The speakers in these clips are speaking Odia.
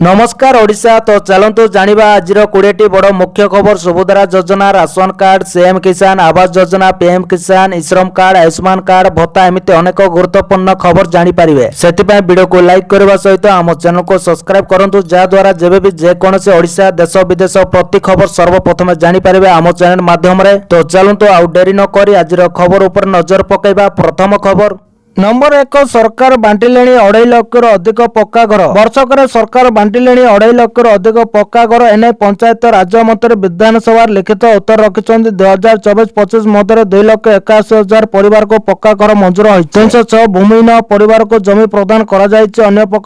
नमस्कार ओडिशा। तो चलतु जानिबा आजिर 20टी बड़ मुख्य खबर। सुभद्रा योजना, राशन कार्ड, सीएम किसान आवास योजना, पीएम किसान, श्रम कार्ड, आयुष्मान कार्ड भत्ता एमती अनेक गुरुत्वपूर्ण खबर जानिपारे। से वीडियो को लाइक करने सहित आम चैनल को सब्सक्राइब करूँ, जहाद्वारा जब भी जेकोसी ओडिशा देश विदेश प्रति खबर सर्वप्रथम जानिपारे आम चैनल माध्यम। तो चलतु आउ डेरी न करी आजिर खबर उपर नजर पकईबा। प्रथम खबर नंबर 1 सरकार बांटिले 2.5 लाख अधिक पक्का घर। वर्षक सरकार बांटिले 2.5 लाख अधिक पक्का घर। एने पंचायत राज मंत्री विधानसभा लिखित उत्तर रखिंट। 2024-25 मध्य 2,81,000 परिवार को पक्का घर मंजूर होती। 306 भूमिहीन परिवार को जमी प्रदान कर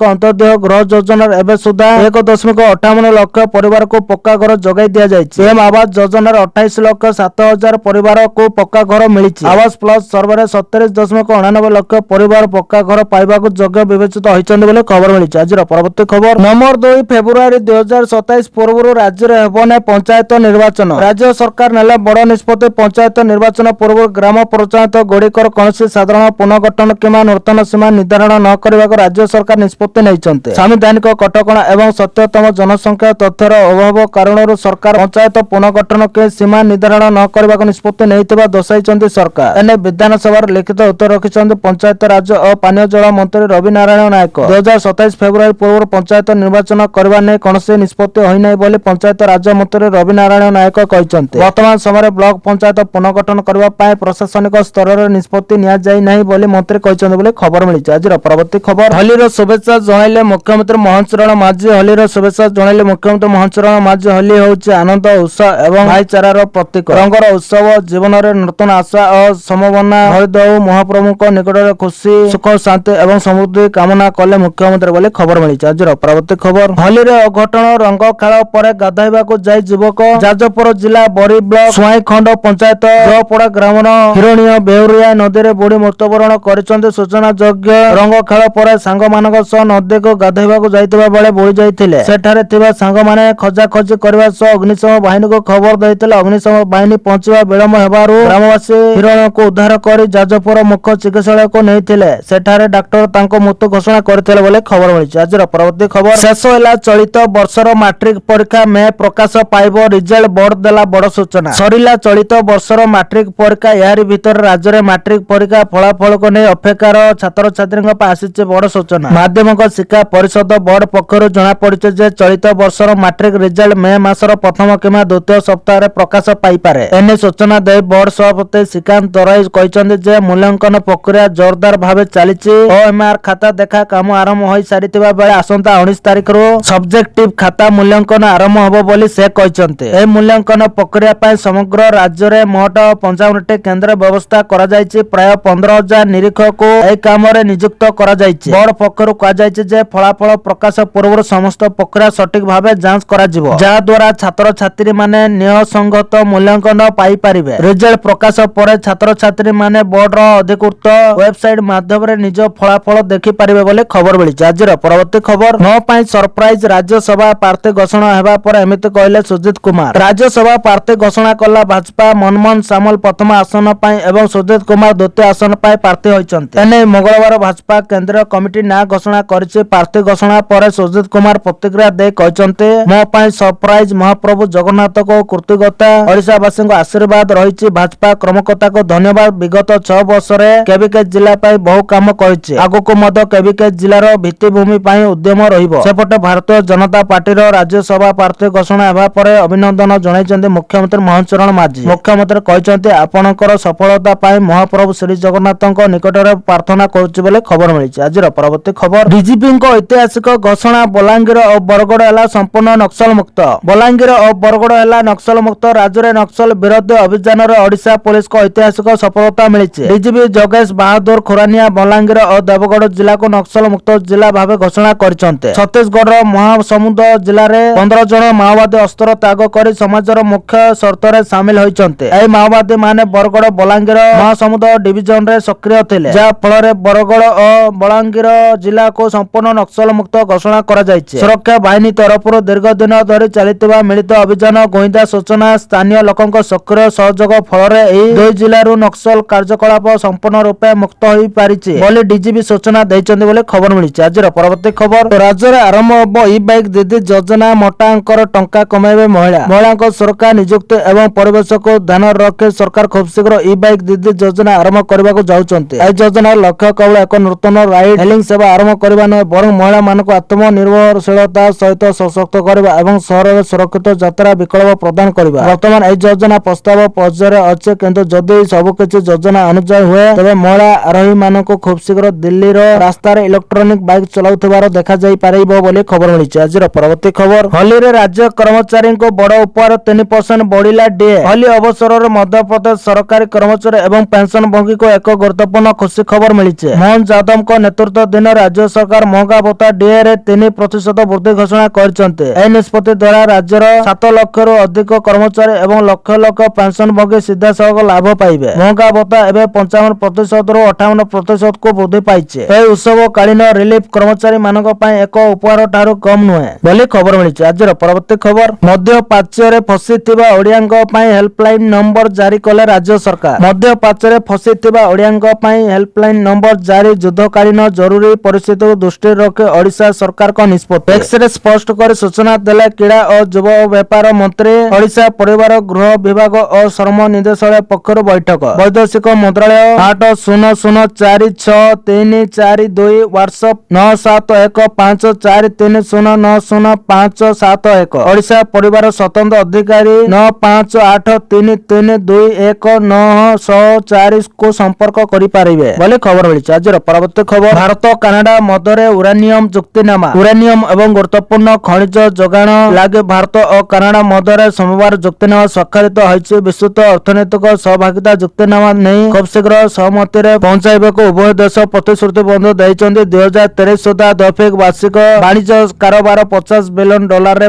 अंत्योदय गृह योजना एवं सुधा 1.58 लाख परिवार को पक्का घर जगै दि जाए। पीएम आवास योजना 28,07,000 परिवार को पक्का घर मिली। आवास प्लस सर्वे 77.89 लाख परिवार पक्का घर पाइबा योग्य विवेचित होती खबर मिली। आज परवर्ती खबर नंबर 2 फेब्रुआरी 2027 पूर्व राज्य में हेबने पंचायत निर्वाचन। राज्य सरकार नेला बड़ निष्पत्ति। पंचायत निर्वाचन पूर्व ग्राम पंचायत गुड़िकर कौन साधारण पुनर्गठन किंवा नूतन सीमा निर्धारण न करने राज्य सरकार निष्पत्ति नहीं। संवैधानिक कटकणा एवं सत्यतम जनसंख्या तथ्यर अभाव कारण सरकार पंचायत पुनर्गठन के सीमा निर्धारण न करने निष्पत्ति नहीं दर्शाई सरकार। एने विधानसभा लिखित उत्तर रखिंट पंचायत राज और पानीय जल मंत्री रवि नारायण नायक। 2027 फेब्रुआरी पूर्व पंचायत निर्वाचन करने नहीं कौन निष्पत्ति होना बोली पंचायत राज मंत्री रवि नारायण नायक कहते। वर्तमान समय ब्लॉक पंचायत पुनर्गठन करने प्रशासनिक स्तर में निष्पत्ति नि बोली मंत्री कहते खबर मिली। आज परवर्ती खबर होली शुभेच्छा जणाइले मुख्यमंत्री मोहन चरण माझी। होली शुभेच्छा जणाइले मुख्यमंत्री मोहन चरण माझी। होली होउछि आनंद उत्साह एवं भाईचारार प्रतीक। रंगर उत्सव जीवन में नूतन आशा और संभावना भरी दऊ। महाप्रभु निकट खुशी सुख शांति एवं समृद्धि कामना कले मुख्यमंत्री बोले खबर मिली। आज परवर्ती खबर होली अघटन रंग खेल पर गाधोइबा जाई युवक। जाजपुर जिला बरी ब्लॉक सुआईखंड पंचायत जपड़ा ग्राम हिरणीय बेहुरिया नदी में बुड़ी मृत्युवरण कर। सूचना योग्य रंग खेल पर सांग मान नदी को गाधोइबा जाइतिबा बेले बुड़ी जाइथिले। सेठारे थिबा सांग माने खोजाखोजी करबा सह अग्निशम बाहिनी को खबर दैथिले। अग्निशम बाहिनी पहुंचवा विलंब हेबारु ग्रामवासी हिरण को उद्धार कर जाजपुर मुख्य चिकित्सालय को नहीं। सेठारे डाक्टर तांको मृत्यु घोषणा करथिले बोले खबर मिली। आज परवर्ती खबर शेष होला चलित वर्षर मैट्रिक परीक्षा में प्रकाश पाइबो रिजल्ट। बोर्ड देला बड़ सूचना। सरिला चलित वर्षर मैट्रिक परीक्षा। यारी भीतर राज्य में मैट्रिक परीक्षा फलाफल को नहीं अपेक्षार छात्र छात्री आसी बड़ सूचना। माध्यमिक शिक्षा परिषद बोर्ड पक्षर जना पड़े जे चलित वर्षर मैट्रिक रिजल्ट मे मासर प्रथम किंवा द्वितीय सप्ताह में प्रकाश पाइपारे। एने सूचना दे बोर्ड सभापति श्रीकांत दराई कहते जे मूल्यांकन प्रक्रिया जोरदार भाव चली। ओएमआर खाता देखा काम आरंभ हो सारी बेले आसंता 19 तारिख सब्जेक्टिव खाता मूल्यांकन आरंभ होब बोली से कहते। मूल्यांकन प्रक्रिया समग्र राज्य में मोट 55 केंद्र व्यवस्था करा जायछि। प्राय 15,000 निरीक्षक को यह काम नियुक्त करा जायछि। बोर्ड पक्षरु कहा जायछि जे फलाफल प्रकाश पूर्व समस्त प्रक्रिया सठिक भाव जांच करा जिवो, जहा द्वारा छात्र छात्री माने न्यायसंगत मूल्यांकन पाई परिबे। रिजल्ट प्रकाश पर छात्र छात्री माने बोर्ड रो अधिकृत वेबसाइट माध्यम निज फलाफल देखि पारिबे बोले खबर मिली। आज परवर्ती खबर नो पाई सरप्राइज राज्यसभा प्रार्थी घोषणा हेबा पर एमिति कहले सुजीत कुमार। राज्यसभा प्रार्थी घोषणा कला भाजपा। मनमोहन सामल प्रथम आसन पाई एवं सुजीत कुमार द्वितीय आसन पाई प्रार्थी होइचंते। एने मंगलवार भाजपा केंद्रीय कमिटी ना घोषणा करिछि। प्रार्थी घोषणा पर सुजीत कुमार प्रतिक्रिया दे कहचंते मो पाई सरप्राइज। महाप्रभु जगन्नाथ को कृतज्ञता, ओडिशावासी को आशीर्वाद रहिछि। भाजपा क्रमकर्ता को धन्यवाद। विगत 6 वर्ष रे केबिके जिला पाई बहु काम करिछि। आगको मध्य केबिके जिलार भित्तिभूमि पाई उद्यम रहिबो। सेपटे भारतीय जनता पार्टीर राज्यसभा प्रार्थी घोषणा हेबा पर अभिनंदन जणाइछन्ते मुख्यमंत्री मोहन चरण माझी। मुख्यमंत्री कहछन्ते आपणकर सफलता पाई महाप्रभु श्री जगन्नाथଙ୍କ निकटरे प्रार्थना करूछि बोले खबर मिलिछि। आज परवर्ती खबर डीजीपी को ऐतिहासिक घोषणा। बलांगीर और बरगड़ हैला संपूर्ण नक्सल मुक्त। बलांगीर और बरगड़ हैला नक्सल मुक्त। राज्य में नक्सल विरोधी अभियान रे ओडिशा पुलिस को ऐतिहासिक सफलता मिलिछि। डीजीपी जगेश बहादुर खुरानिया बलांगीर और देवगढ़ जिला को नक्सल मुक्त जिला भाव घोषणा करछन्ते। छत्तीसगढ़ महासमुंद जिले में 15 जन माओवादी अस्त्र त्याग कर समाजर मुख्य शर्तरे सामिल होइछन्ते। एही माओवादी माने बरगड़ बलांगीर महासमुंद डिविजन रे सक्रिय थिले, जा फल बरगड़ और बलांगीर जिला को संपूर्ण नक्सल मुक्त घोषणा करा जायछि। सुरक्षा बाहिनी तरफ दीर्घ दिन धरी चलितबा मिलित अभियान, गोइंदा सूचना, स्थानीय लोकंक सक्रिय सहयोग फल दुई जिलू नक्सल कार्यकलाप संपूर्ण रूपे मुक्त ହୋଇପାରିଛି ବୋଲି ଡିଜିପି ସୂଚନା ଦେଇଛନ୍ତି ବୋଲି ଖବର ମିଳିଛି। ଆଜିର ପରବର୍ତ୍ତୀ ଖବର, ରାଜ୍ୟରେ ଆରମ୍ଭ ହେବ ଇ ବାଇକ୍ ଦିଦି ଯୋଜନା। ମୋଟା ଅଙ୍କର ଟଙ୍କା କମାଇବେ ମହିଳାଙ୍କ ସୁରକ୍ଷା ନିଯୁକ୍ତି ଏବଂ ପରିବେଶକୁ ଧ୍ୟାନରେ ରଖି ସରକାର ଖୁବ୍ ଶୀଘ୍ର ଇ ବାଇକ୍ ଦିଦି ଯୋଜନା ଆରମ୍ଭ କରିବାକୁ ଯାଉଛନ୍ତି। ଏହି ଯୋଜନାର ଲକ୍ଷ୍ୟ କେବଳ ଏକ ନୂତନ ରାଇଡ୍ ହେଲିଂ ସେବା ଆରମ୍ଭ କରିବା ନୁହେଁ, ବରଂ ମହିଳାମାନଙ୍କୁ ଆତ୍ମନିର୍ଭରଶୀଳତା ସହିତ ସଶକ୍ତ କରିବା ଏବଂ ସହରରେ ସୁରକ୍ଷିତ ଯାତ୍ରା ବିକଳ୍ପ ପ୍ରଦାନ କରିବା। ବର୍ତ୍ତମାନ ଏହି ଯୋଜନା ପ୍ରସ୍ତାବ ପର୍ଯ୍ୟାୟରେ ଅଛି, କିନ୍ତୁ ଯଦି ସବୁକିଛି ଯୋଜନା ଅନୁଯାୟୀ ହୁଏ ତେବେ ମହିଳା ଆରୋହୀମାନଙ୍କୁ ଖୁବ୍ ଶୀଘ୍ର ଦିଲ୍ଲୀର ରାସ୍ତାରେ ଇଲେକ୍ଟ୍ରୋନିକ୍ ବାଇକ୍ ଚଲାଉଥିବାର ଦେଖାଯାଇପାରିବ ବୋଲି ଖବର ମିଳିଛି। ଆଜିର ପରବର୍ତ୍ତୀ ଖବର, ହୋଲିରେ ରାଜ୍ୟ କର୍ମଚାରୀଙ୍କୁ ବଡ଼ ଉପହାର 3% ବଢିଲା ଡିଏ। ହୋଲି ଅବସରରେ ମଧ୍ୟପ୍ରଦେଶ ସରକାରୀ କର୍ମଚାରୀ ଏବଂ ପେନ୍ସନଭୋଗୀଙ୍କୁ ଏକ ଗୁରୁତ୍ୱପୂର୍ଣ୍ଣ ଖୁସି ଖବର ମିଳିଛି। ମୋହନ ଯାଦବଙ୍କ ନେତୃତ୍ୱାଧୀନ ରାଜ୍ୟ ସରକାର ମହଙ୍ଗା ଭତ୍ତା ଡିଏରେ 3% ବୃଦ୍ଧି ଘୋଷଣା କରିଛନ୍ତି। ଏହି ନିଷ୍ପତ୍ତି ଦ୍ୱାରା ରାଜ୍ୟର 7 ଲକ୍ଷରୁ ଅଧିକ କର୍ମଚାରୀ ଏବଂ ଲକ୍ଷ ଲକ୍ଷ ପେନ୍ସନଭୋଗୀ ସିଧାସଳଖ ଲାଭ ପାଇବେ। ମହଙ୍ଗା ଭତ୍ତା ଏବେ 55%ରୁ 58%କୁ ବୃଦ୍ଧି ପାଇଛି। ଏହି ଉତ୍ସବକାଳୀନ ରିଲିଫ କର୍ମଚାରୀମାନଙ୍କ ପାଇଁ ଏକ ଉପହାର ଠାରୁ କମ୍ ନୁହେଁ ବୋଲି ଖବର ମିଳିଛି। ଆଜିର ପରବର୍ତ୍ତୀ ଖବର, ମଧ୍ୟପ୍ରାଚ୍ୟରେ ଫସିଥିବା ଓଡ଼ିଆଙ୍କ ପାଇଁ ହେଲ୍ପଲାଇନ୍ ନମ୍ବର ଜାରି କଲେ ରାଜ୍ୟ ସରକାର। ମଧ୍ୟପ୍ରାଚ୍ୟରେ ଫସିଥିବା ଓଡ଼ିଆଙ୍କ ପାଇଁ ହେଲ୍ପଲାଇନ୍ ନମ୍ବର ଜାରି, ଯୁଦ୍ଧକାଳୀନ ଜରୁରୀ ପରିସ୍ଥିତିକୁ ଦୃଷ୍ଟିରେ ରଖି ଓଡ଼ିଶା ସରକାରଙ୍କ ନିଷ୍ପତ୍ତି। ଏକ୍ସରେ ସ୍ପଷ୍ଟ କରି ସୂଚନା ଦେଲେ କ୍ରୀଡ଼ା ଓ ଯୁବ ବ୍ୟାପାର ମନ୍ତ୍ରୀ। ଓଡ଼ିଶା ପରିବାର ଗୃହ ବିଭାଗ ଓ ଶ୍ରମ ନିର୍ଦ୍ଦେଶାଳୟ ପକ୍ଷରୁ ବୈଠକ। ବୈଦେଶିକ ମନ୍ତ୍ରାଳୟ 800463442, ହ୍ୱାଟ୍ସଆପ୍ 971543090571। ଓଡ଼ିଶା ପରିବାର ସ୍ୱତନ୍ତ୍ର ଅଧିକାରୀ 9583321964 କୁ ସମ୍ପର୍କ କରିପାରିବେ ବୋଲି ଖବର ମିଳିଛି। ଆଜିର ପରବର୍ତ୍ତୀ ଖବର, ଭାରତ କାନାଡା ମଧ୍ୟରେ ୟୁରାନିୟମ ଚୁକ୍ତିନାମା। ୟୁରାନିୟମ ଏବଂ ଗୁରୁତ୍ୱପୂର୍ଣ୍ଣ ଖଣିଜ ଯୋଗାଣ ଲାଗି ଭାରତ ଓ କାନାଡା ମଧ୍ୟରେ ସୋମବାର ଚୁକ୍ତିନାମା ସ୍ୱାକ୍ଷରିତ ହୋଇଛି। ବିସ୍ତୃତ ଅର୍ଥନୈତିକ ସହଭାଗିତା ଚୁକ୍ତିନାମା ନେଇ ଖୁବ୍ ଶୀଘ୍ର ସହମତିରେ ପହଞ୍ଚାଇବାକୁ ଉଭୟ ଦେଶ ପ୍ରତିଶ୍ରୁତିବଦ୍ଧ ଦେଇଛନ୍ତି। 2023 ସୁଦ୍ଧା ଦ୍ୱିପକ୍ଷୀୟ ବାର୍ଷିକ ବାଣିଜ୍ୟ କାରବାର $50 ବିଲିୟନ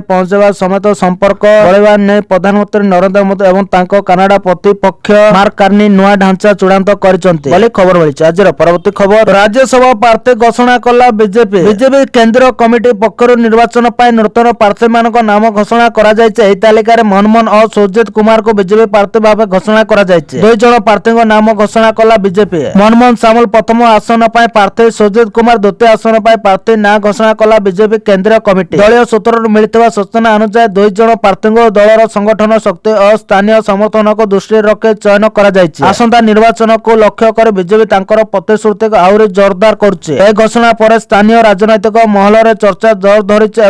ପହଞ୍ଚାଇବା ସମେତ ସମ୍ପର୍କ ବଢ଼ାଇବା ନେଇ ପ୍ରଧାନମନ୍ତ୍ରୀ ନରେନ୍ଦ୍ର ମୋଦି ଏବଂ ତାଙ୍କ କାନାଡା ପ୍ରତିପକ୍ଷ ମାର୍କ କାର୍ନି ନୂଆ ଢାଞ୍ଚା ଚୂଡ଼ାନ୍ତ କରିଛନ୍ତି ବୋଲି ଖବର ମିଳିଛି। ଆଜିର ପରବର୍ତ୍ତୀ ଖବର, ରାଜ୍ୟସଭା ପ୍ରାର୍ଥୀ ଘୋଷଣା କଲା ବିଜେପି। କେନ୍ଦ୍ରୀୟ କମିଟି ପକ୍ଷରୁ ନିର୍ବାଚନ ପାଇଁ ନୂତନ ପ୍ରାର୍ଥୀମାନଙ୍କ ନାମ ଘୋଷଣା କରାଯାଇଛି। ଏହି ତାଲିକାରେ ମନମୋହନ ଓ ସୁଜିତ କୁମାରଙ୍କୁ ବିଜେପି ପ୍ରାର୍ଥୀ ଭାବେ ଘୋଷଣା କରାଯାଇଛି। 2 ଜଣ ପ୍ରାର୍ଥୀଙ୍କ ନାମ ଘୋଷଣା କଲା ବିଜେପି। ମନମୋହନ ସାମଲ ପ୍ରଥମ ଆସନ ପାଇଁ ପ୍ରାର୍ଥୀ, ସୁଜିତ କୁମାର ଦ୍ୱିତୀୟ ଆସନ ପାଇଁ ପ୍ରାର୍ଥୀ ନାଁ ଘୋଷଣା କଲା ବିଜେପି କେନ୍ଦ୍ରୀୟ କମିଟି। ଦଳୀୟ ସୂତ୍ରରୁ ମିଳିଥିବା ସୂଚନା ଅନୁଯାୟୀ 2 ଜଣ ପ୍ରାର୍ଥୀଙ୍କୁ ଦଳର ସଂଗଠନ ଶକ୍ତି ଓ ସ୍ଥାନୀୟ ସମର୍ଥନକୁ ଦୃଷ୍ଟିରେ ରଖି ଚୟନ କରାଯାଇଛି। ଆସନ୍ତା ନିର୍ବାଚନକୁ ଲକ୍ଷ୍ୟ କରି ବିଜେପି ତାଙ୍କର ପ୍ରତିଶ୍ରୁତିକୁ ଆହୁରି ଜୋରଦାର କରୁଛି। ଏହି ଘୋଷଣା ପରେ ସ୍ଥାନୀୟ ରାଜନୈତିକ ମହଲରେ ଚର୍ଚ୍ଚା ଜୋର ଧରିଛି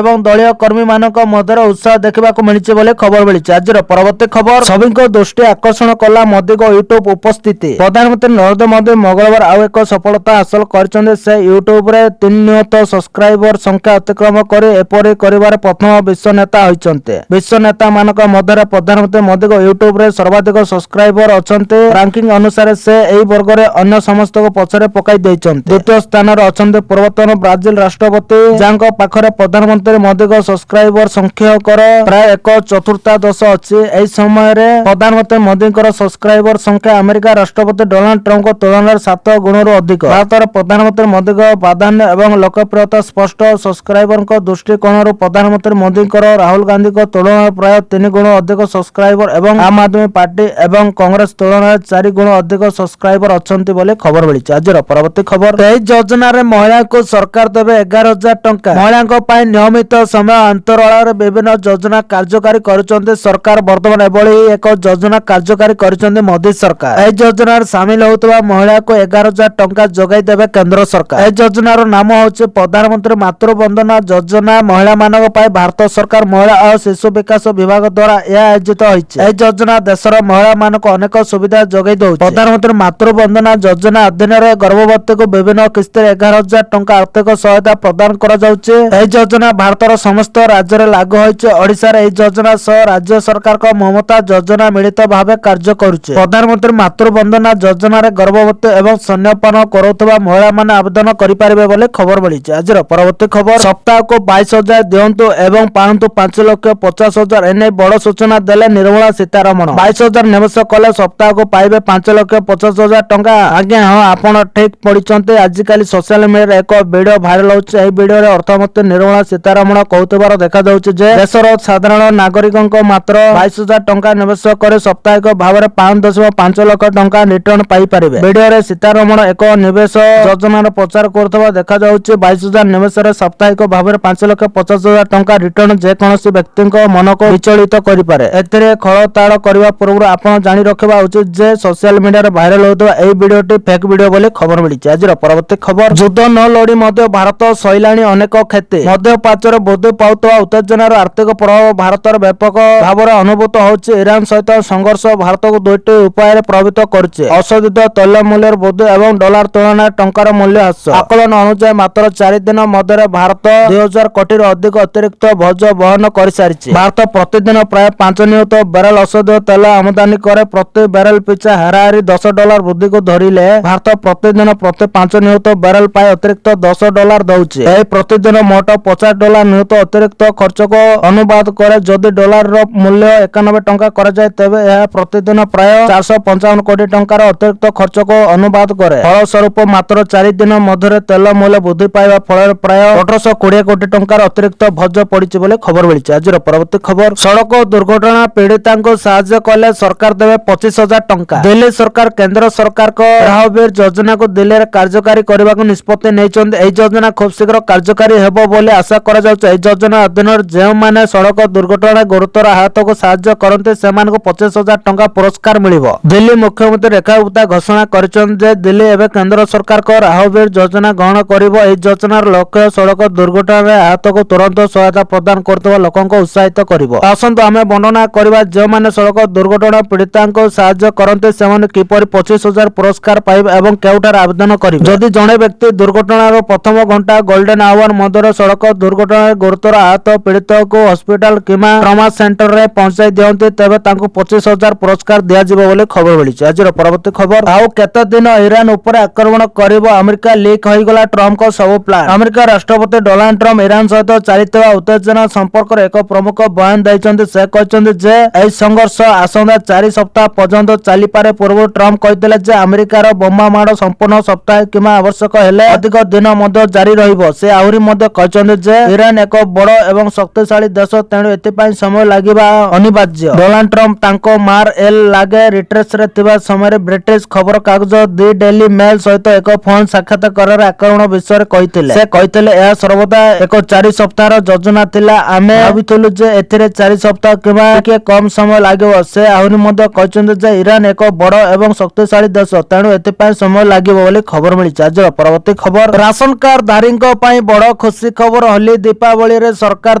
ଏବଂ ଦଳୀୟ କର୍ମୀମାନଙ୍କ ମଧ୍ୟରେ ଉତ୍ସାହ ଦେଖିବାକୁ ମିଳିଛି ବୋଲି ଖବର ମିଳିଛି। ଆଜିର ପରବର୍ତ୍ତୀ ଖବର, ସଭିଙ୍କ ଦୃଷ୍ଟି ଆକର୍ଷଣ କଲା ମୋଦିଙ୍କ ୟୁଟ୍ୟୁବ ଉପସ୍ଥିତି। ପ୍ରଧାନମନ୍ତ୍ରୀ ନରେନ୍ଦ୍ର ମୋଦି ମଙ୍ଗଳବାର ଆଉ ଏକ ସଫଳତା ହାସଲ କରିଛନ୍ତି। ସେ ୟୁଟ୍ୟୁବରେ 3 ନିୟୁତ ସବସ୍କ୍ରାଇବର ସଂଖ୍ୟା ଅତିକ୍ରମ କରି ଏପରି କରିବାରେ ପ୍ରଥମ ବିଶ୍ୱ ନେତା ହୋଇଛନ୍ତି। ବିଶ୍ୱ ନେତାମାନଙ୍କ ମଧ୍ୟରେ ପ୍ରଧାନମନ୍ତ୍ରୀ ମୋଦିଙ୍କ ୟୁଟ୍ୟୁବରେ ସର୍ବାଧିକ ସବସ୍କ୍ରାଇବର ଅଛନ୍ତି। ରାଙ୍କିଂ ଅନୁସାରେ ସେ ଏହି ବର୍ଗରେ ଅନ୍ୟ ସମସ୍ତଙ୍କୁ ପଛରେ ପକାଇ ଦେଇଛନ୍ତି। ଦ୍ୱିତୀୟ ସ୍ଥାନରେ ଅଛନ୍ତି ପୂର୍ବତନ ବ୍ରାଜିଲ ରାଷ୍ଟ୍ରପତି, ଯାଙ୍କ ପାଖରେ ପ୍ରଧାନମନ୍ତ୍ରୀ ମୋଦିଙ୍କ ସବସ୍କ୍ରାଇବର ସଂଖ୍ୟକର ପ୍ରାୟ 1/4 ଅଛି। ଏହି ସମୟରେ ପ୍ରଧାନମନ୍ତ୍ରୀ ମୋଦିଙ୍କର ସବସ୍କ୍ରାଇବର ସଂଖ୍ୟା ଆମେରିକା ରାଷ୍ଟ୍ରପତି ଡୋନାଲ୍ଡ ଟ୍ରମ୍ପଙ୍କ ତୁଳନାରେ 7 ଗୁଣରୁ ଅଧିକ। ଭାରତରେ ପ୍ରଧାନମନ୍ତ୍ରୀ ମୋଦିଙ୍କ ପ୍ରାଧାନ୍ୟ ଏବଂ ଲୋକପ୍ରିୟତା ସ୍ପଷ୍ଟ। ସବସ୍କ୍ରାଇବରଙ୍କ ଦୃଷ୍ଟିକୋଣରୁ ପ୍ରଧାନମନ୍ତ୍ରୀ ମୋଦିଙ୍କର ରାହୁଲ ଗାନ୍ଧୀଙ୍କ ତୁଳନାରେ ପ୍ରାୟ 3 ଗୁଣ ଅଧିକ ସବସ୍କ୍ରାଇବର ଏବଂ ଆମ୍ ଆଦମୀ ପାର୍ଟି ଏବଂ କଂଗ୍ରେସ ତୁଳନାରେ 4 ଗୁଣ ଅଧିକ ସବସ୍କ୍ରାଇବର ଅଛନ୍ତି ବୋଲି ଖବର ମିଳିଛି। ଆଜିର ପରବର୍ତ୍ତୀ ଖବର, ଏହି ଯୋଜନାରେ ମହିଳାଙ୍କୁ ସରକାର ଦେବେ 11,000 ଟଙ୍କା। ମହିଳାଙ୍କ ପାଇଁ ନିୟମିତ ସମୟ ଅନ୍ତରାଳରେ ବିଭିନ୍ନ ଯୋଜନା କାର୍ଯ୍ୟକାରୀ କରୁଛନ୍ତି ସରକାର। ବର୍ତ୍ତମାନ ଏଭଳି ଏକ ଯୋଜନା କାର୍ଯ୍ୟକାରୀ କରିଛନ୍ତି ମୋଦି ସରକାର। ଏହି ଯୋଜନାରେ ସାମିଲ ହେଉଥିବା ମହିଳାଙ୍କୁ 11,000 ଟଙ୍କା ଯୋଗାଇ ଦେବେ କେନ୍ଦ୍ର ସରକାର। ଏହି ଯୋଜନାର ନାମ ହେଉଛି ପ୍ରଧାନମନ୍ତ୍ରୀ ମାତୃବନ୍ଦନା ଯୋଜନା। ମହିଳାମାନଙ୍କ ପାଇଁ ଭାରତ ସରକାର ମହିଳା ଓ ଶିଶୁ ବିକାଶ ବିଭାଗ ଦ୍ୱାରା ଏହା ଆୟୋଜିତ ହୋଇଛି। ଏହି ଯୋଜନା ଦେଶର ମହିଳାମାନଙ୍କୁ ଅନେକ ସୁବିଧା ଯୋଗାଇ ଦେଉଛି। ପ୍ରଧାନମନ୍ତ୍ରୀ ମାତୃବନ୍ଦନା ଯୋଜନା ଅଧୀନରେ ଗର୍ଭବତୀଙ୍କୁ ବିଭିନ୍ନ କିସ୍ତିରେ 11,000 ଟଙ୍କା ଆର୍ଥିକ ସହାୟତା ପ୍ରଦାନ କରାଯାଉଛି। ଏହି ଯୋଜନା ଭାରତର ସମସ୍ତ ରାଜ୍ୟରେ ଲାଗୁ ହୋଇଛି। ଓଡ଼ିଶାରେ ଏହି ଯୋଜନା ସହ ରାଜ୍ୟ ସରକାରଙ୍କ ମମତା ଯୋଜନା ମିଳିତ ଭାବେ କାର୍ଯ୍ୟ କରୁଛି। ପ୍ରଧାନମନ୍ତ୍ରୀ ମାତୃବନ୍ଦନା ଯୋଜନାରେ ଗର୍ଭବତୀ ଏବଂ ସ୍ତନ୍ୟପାନ କରୁଥିବା ମହିଳାମାନେ ଆବେଦନ କରିପାରିବେ ବୋଲି ଖବର ମିଳିଛି। ଆଜିର ପରବର୍ତ୍ତୀ ଖବର, ସପ୍ତାହକୁ 22,000 ଦିଅନ୍ତୁ ଏବଂ ପାଆନ୍ତୁ 5,50,000। ଏନେଇ ବଡ଼ ସୂଚନା ଦେଲେ ନିର୍ମଳା ସୀତାରମଣ। 22,000 ନିବେଶ କଲେ ସପ୍ତାହକୁ ପାଇବେ 5,50,000 ଟଙ୍କା। ଆଜ୍ଞା, ହଁ, ଆପଣ ଠିକ ପଢିଛନ୍ତି। ଆଜିକାଲି ସୋସିଆଲ ମିଡିଆରେ ଏକ ଭିଡିଓ ଭାଇରାଲ ହେଉଛି। ଏହି ଭିଡିଓରେ ଅର୍ଥମନ୍ତ୍ରୀ ନିର୍ମଳା ସୀତାରମଣ କହୁଥିବାର ଦେଖାଯାଉଛି ଯେ ଦେଶର ସାଧାରଣ ନାଗରିକଙ୍କ ମାତ୍ର 22,000 50,000 ଟଙ୍କା ନିବେଶ କରି ସାପ୍ତାହିକ ଭାବରେ 5.5 ଲକ୍ଷ ଟଙ୍କା ରିଟର୍ଣ୍ଣ ପାଇପାରିବେ। ଭିଡିଓରେ ସୀତାରମଣ ଏକ ନିବେଶ ଯୋଜନାର ପ୍ରଚାର କରୁଥିବା ଦେଖାଯାଉଛି। 22,000 ନିବେଶରେ ସାପ୍ତାହିକ ଭାବରେ 5,50,000 ଟଙ୍କା ରିଟର୍ଣ୍ଣ ଯେକୌଣସି ବ୍ୟକ୍ତିଙ୍କ ମନକୁ ବିଚଳିତ କରିପାରେ। ଏଥିରେ ଖୋଳତାଡ଼ କରିବା ପୂର୍ବରୁ ଆପଣ ଜାଣି ରଖିବା ଉଚିତ ଯେ ସୋସିଆଲ ମିଡିଆରେ ଭାଇରାଲ ହେଉଥିବା ଏହି ଭିଡିଓଟି ଫେକ୍ ଭିଡିଓ ବୋଲି ଖବର ମିଳିଛି। ଆଜିର ପରବର୍ତ୍ତୀ ଖବର, ଯୁଦ୍ଧ ନ ଲୋଡ଼ି ମଧ୍ୟ ଭାରତ ସହିଲାଣି ଅନେକ କ୍ଷତି। ମଧ୍ୟପ୍ରାଚ୍ୟରେ ବୃଦ୍ଧି ପାଉଥିବା ଉତ୍ତେଜନାର ଆର୍ଥିକ ପ୍ରଭାବ ଭାରତରେ ବ୍ୟାପକ ଭାବରେ ଅନୁଭୂତ ହେଉଛି। ଇରାନ ସହିତ ସଂଘର୍ଷ ଭାରତକୁ ଦୁଇଟି ଉପାୟରେ ପ୍ରଭାବିତ କରୁଛି। ଅଶୋଧିତ ତୈଳ ମୂଲ୍ୟର ବୃଦ୍ଧି ଏବଂ ଡଲାର ତୁଳନାରେ ଟଙ୍କାର ମୂଲ୍ୟ ହ୍ରାସ। ଆକଳନ ଅନୁଯାୟୀ ମାତ୍ର 4 ଦିନ ମଧ୍ୟରେ ଭାରତ 2,000 କୋଟିରୁ ଅଧିକ ଅତିରିକ୍ତ ବୋଝ ବହନ କରିସାରିଛି। ଭାରତ ପ୍ରତିଦିନ ପ୍ରାୟ 5 ନିୟୁତ ବ୍ୟାରେଲ ଅଶୋଧିତ ତେଲ ଆମଦାନୀ କରେ। ପ୍ରତି ବ୍ୟାରେଲ ପିଛା ହାରାହାରି $10 ବୃଦ୍ଧିକୁ ଧରିଲେ ଭାରତ ପ୍ରତିଦିନ ପ୍ରତି 5 ନିୟୁତ ବ୍ୟାରେଲ ପାଇଁ ଅତିରିକ୍ତ $10 ଦେଉଛି। ଏହି ପ୍ରତିଦିନ ମୋଟ $50 ନିୟୁତ ଅତିରିକ୍ତ ଖର୍ଚ୍ଚକୁ ଅନୁବାଦ କରେ। ଯଦି ଡଲାରର ମୂଲ୍ୟ 91 ଟଙ୍କା କରାଯାଏ ତେବେ ଏହା ପ୍ରତିଦିନ ପ୍ରାୟ 455 କୋଟି ଟଙ୍କାର ଅତିରିକ୍ତ ଖର୍ଚ୍ଚକୁ ଅନୁବାଦ କରେ। ଫଳସ୍ୱରୂପ ମାତ୍ର 4 ଦିନ ମଧ୍ୟରେ ତେଲ ମୂଲ୍ୟ ବୃଦ୍ଧି ପାଇବା ଫଳରେ ପ୍ରାୟ 1820 କୋଟି ଟଙ୍କାର ଅତିରିକ୍ତ ବୋଝ ପଡ଼ିଛି ବୋଲି ଖବର ମିଳିଛି। ଆଜିର ପରବର୍ତ୍ତୀ ଖବର, ସଡ଼କ ଦୁର୍ଘଟଣା ପୀଡ଼ିତାଙ୍କୁ ସାହାଯ୍ୟ କଲେ ସରକାର ଦେବେ 25,000 ଟଙ୍କା। ଦିଲ୍ଲୀ ସରକାର କେନ୍ଦ୍ର ସରକାରଙ୍କ ରାହବୀର ଯୋଜନାକୁ ଦିଲ୍ଲୀରେ କାର୍ଯ୍ୟକାରୀ କରିବାକୁ ନିଷ୍ପତ୍ତି ନେଇଛନ୍ତି। ଏହି ଯୋଜନା ଖୁବ୍ ଶୀଘ୍ର କାର୍ଯ୍ୟକାରୀ ହେବ ବୋଲି ଆଶା କରାଯାଉଛି। ଏହି ଯୋଜନା ଅଧୀନରେ ଯେଉଁମାନେ ସଡ଼କ ଦୁର୍ଘଟଣାରେ ଗୁରୁତର ଆହତକୁ ସାହାଯ୍ୟ କରନ୍ତି ସେମାନଙ୍କୁ 25,000 ଟଙ୍କା ପୁରସ୍କାର ମିଳିବ। ଦିଲ୍ଲୀ ମୁଖ୍ୟମନ୍ତ୍ରୀ ରେଖା ଗୁପ୍ତା ଘୋଷଣା କରିଛନ୍ତି ଯେ ଦିଲ୍ଲୀ ଏବେ କେନ୍ଦ୍ର ସରକାରଙ୍କ ରାହବୀର ଯୋଜନା ଗ୍ରହଣ କରିବ। ଏହି ଯୋଜନାର ଲକ୍ଷ୍ୟ ସଡ଼କ ଦୁର୍ଘଟଣାରେ ଆହତକୁ ତୁରନ୍ତ ସହାୟତା ପ୍ରଦାନ କରୁଥିବା ଲୋକଙ୍କୁ ଉତ୍ସାହିତ କରିବ। ଆସନ୍ତୁ ଆମେ ବର୍ଣ୍ଣନା କରିବା ଯେଉଁମାନେ ସଡ଼କ ଦୁର୍ଘଟଣା ପୀଡ଼ିତାଙ୍କୁ ସାହାଯ୍ୟ କରନ୍ତି ସେମାନେ କିପରି 25,000 ପୁରସ୍କାର ପାଇବେ ଏବଂ କେଉଁଠାରେ ଆବେଦନ କରିବେ। ଯଦି ଜଣେ ବ୍ୟକ୍ତି ଦୁର୍ଘଟଣାର ପ୍ରଥମ ଘଣ୍ଟା ଗୋଲ୍ଡେନ୍ ଆୱାର ମଧ୍ୟରେ ସଡ଼କ ଦୁର୍ଘଟଣାରେ ଗୁରୁତର ଆହତ ପୀଡ଼ିତକୁ ହସ୍ପିଟାଲ କିମ୍ବା ଟ୍ରମା ସେଣ୍ଟରରେ ପହଞ୍ଚାଇ ଦିଅନ୍ତି ତେବେ ତାଙ୍କୁ 25,000 ପୁରସ୍କାର ଦିଆଯିବ ବୋଲି ଖବର ମିଳିଛି। ଆଜିର ପରବର୍ତ୍ତୀ ଖବର, ଆଉ କେତେ ଦିନ ଇରାନ ଉପରେ ଆକ୍ରମଣ କରିବ ଆମେରିକା, ଲିକ୍ ହୋଇଗଲା ଟ୍ରମ୍ପଙ୍କ ସବୁ ପ୍ଲାନ୍। ଆମେରିକା ରାଷ୍ଟ୍ରପତି ଡୋନାଲ୍ଡ ଟ୍ରମ୍ପ ଇରାନ ସହିତ ଚାଲିଥିବା ଉତ୍ତେଜନା ସମ୍ପର୍କରେ ଏକ ପ୍ରମୁଖ ବୟାନ ଦେଇଛନ୍ତି। ସେ କହିଛନ୍ତି ଯେ ଏହି ସଂଘର୍ଷ ଆସନ୍ତା 4 ସପ୍ତାହ ପର୍ଯ୍ୟନ୍ତ ଚାଲିପାରେ। ପୂର୍ବରୁ ଟ୍ରମ୍ପ କହିଥିଲେ ଯେ ଆମେରିକାର ବୋମା ମାଡ଼ ସମ୍ପୂର୍ଣ୍ଣ ସପ୍ତାହ କିମ୍ବା ଆବଶ୍ୟକ ହେଲେ ଅଧିକ ଦିନ ମଧ୍ୟ ଜାରି ରହିବ। ସେ ଆହୁରି ମଧ୍ୟ କହିଛନ୍ତି ଯେ ଇରାନ ଏକ ବଡ଼ ଏବଂ ଶକ୍ତିଶାଳୀ ଦେଶ, ତେଣୁ ଏଥିପାଇଁ ସମୟ ଲାଗିବା ଅନିବାର୍ଯ୍ୟ। ଡୋନାଲ୍ଡ ଟ୍ରମ୍ପ ତାଙ୍କ ମାର ଏଲ ଲାଗେ ରିଟ୍ରିଟ୍ରେ ଥିବା ସମୟରେ ବ୍ରିଟିଶ ଖବରକାଗଜ ଦି ଡେଲି ମେଲ୍ ସହିତ ଏକ ଫୋନ୍ ସାକ୍ଷାତକାରରେ ଆକ୍ରମଣ ବିଷୟରେ କହିଥିଲେ। ସେ କହିଥିଲେ ଏହା ସର୍ବଦା ଏକ 4 ସପ୍ତାହର ଯୋଜନା ଥିଲା। ଆମେ ଭାବିଥିଲୁ ଯେ ଏଥିରେ 4 ସପ୍ତାହ କିମ୍ବା ଟିକେ କମ୍ ସମୟ ଲାଗିବ। ସେ ଆହୁରି ମଧ୍ୟ କହିଛନ୍ତି ଯେ ଇରାନ ଏକ ବଡ଼ ଏବଂ ଶକ୍ତିଶାଳୀ ଦେଶ, ତେଣୁ ଏଥିପାଇଁ ସମୟ ଲାଗିବ ବୋଲି ଖବର ମିଳିଛି। ଆଜିର ପରବର୍ତ୍ତୀ ଖବର, ରାସନ କାର୍ଡ ଧାରୀଙ୍କ ପାଇଁ ବଡ଼ ଖୁସି ଖବର। ହୋଲି ଦୀପାବଳିରେ ସରକାର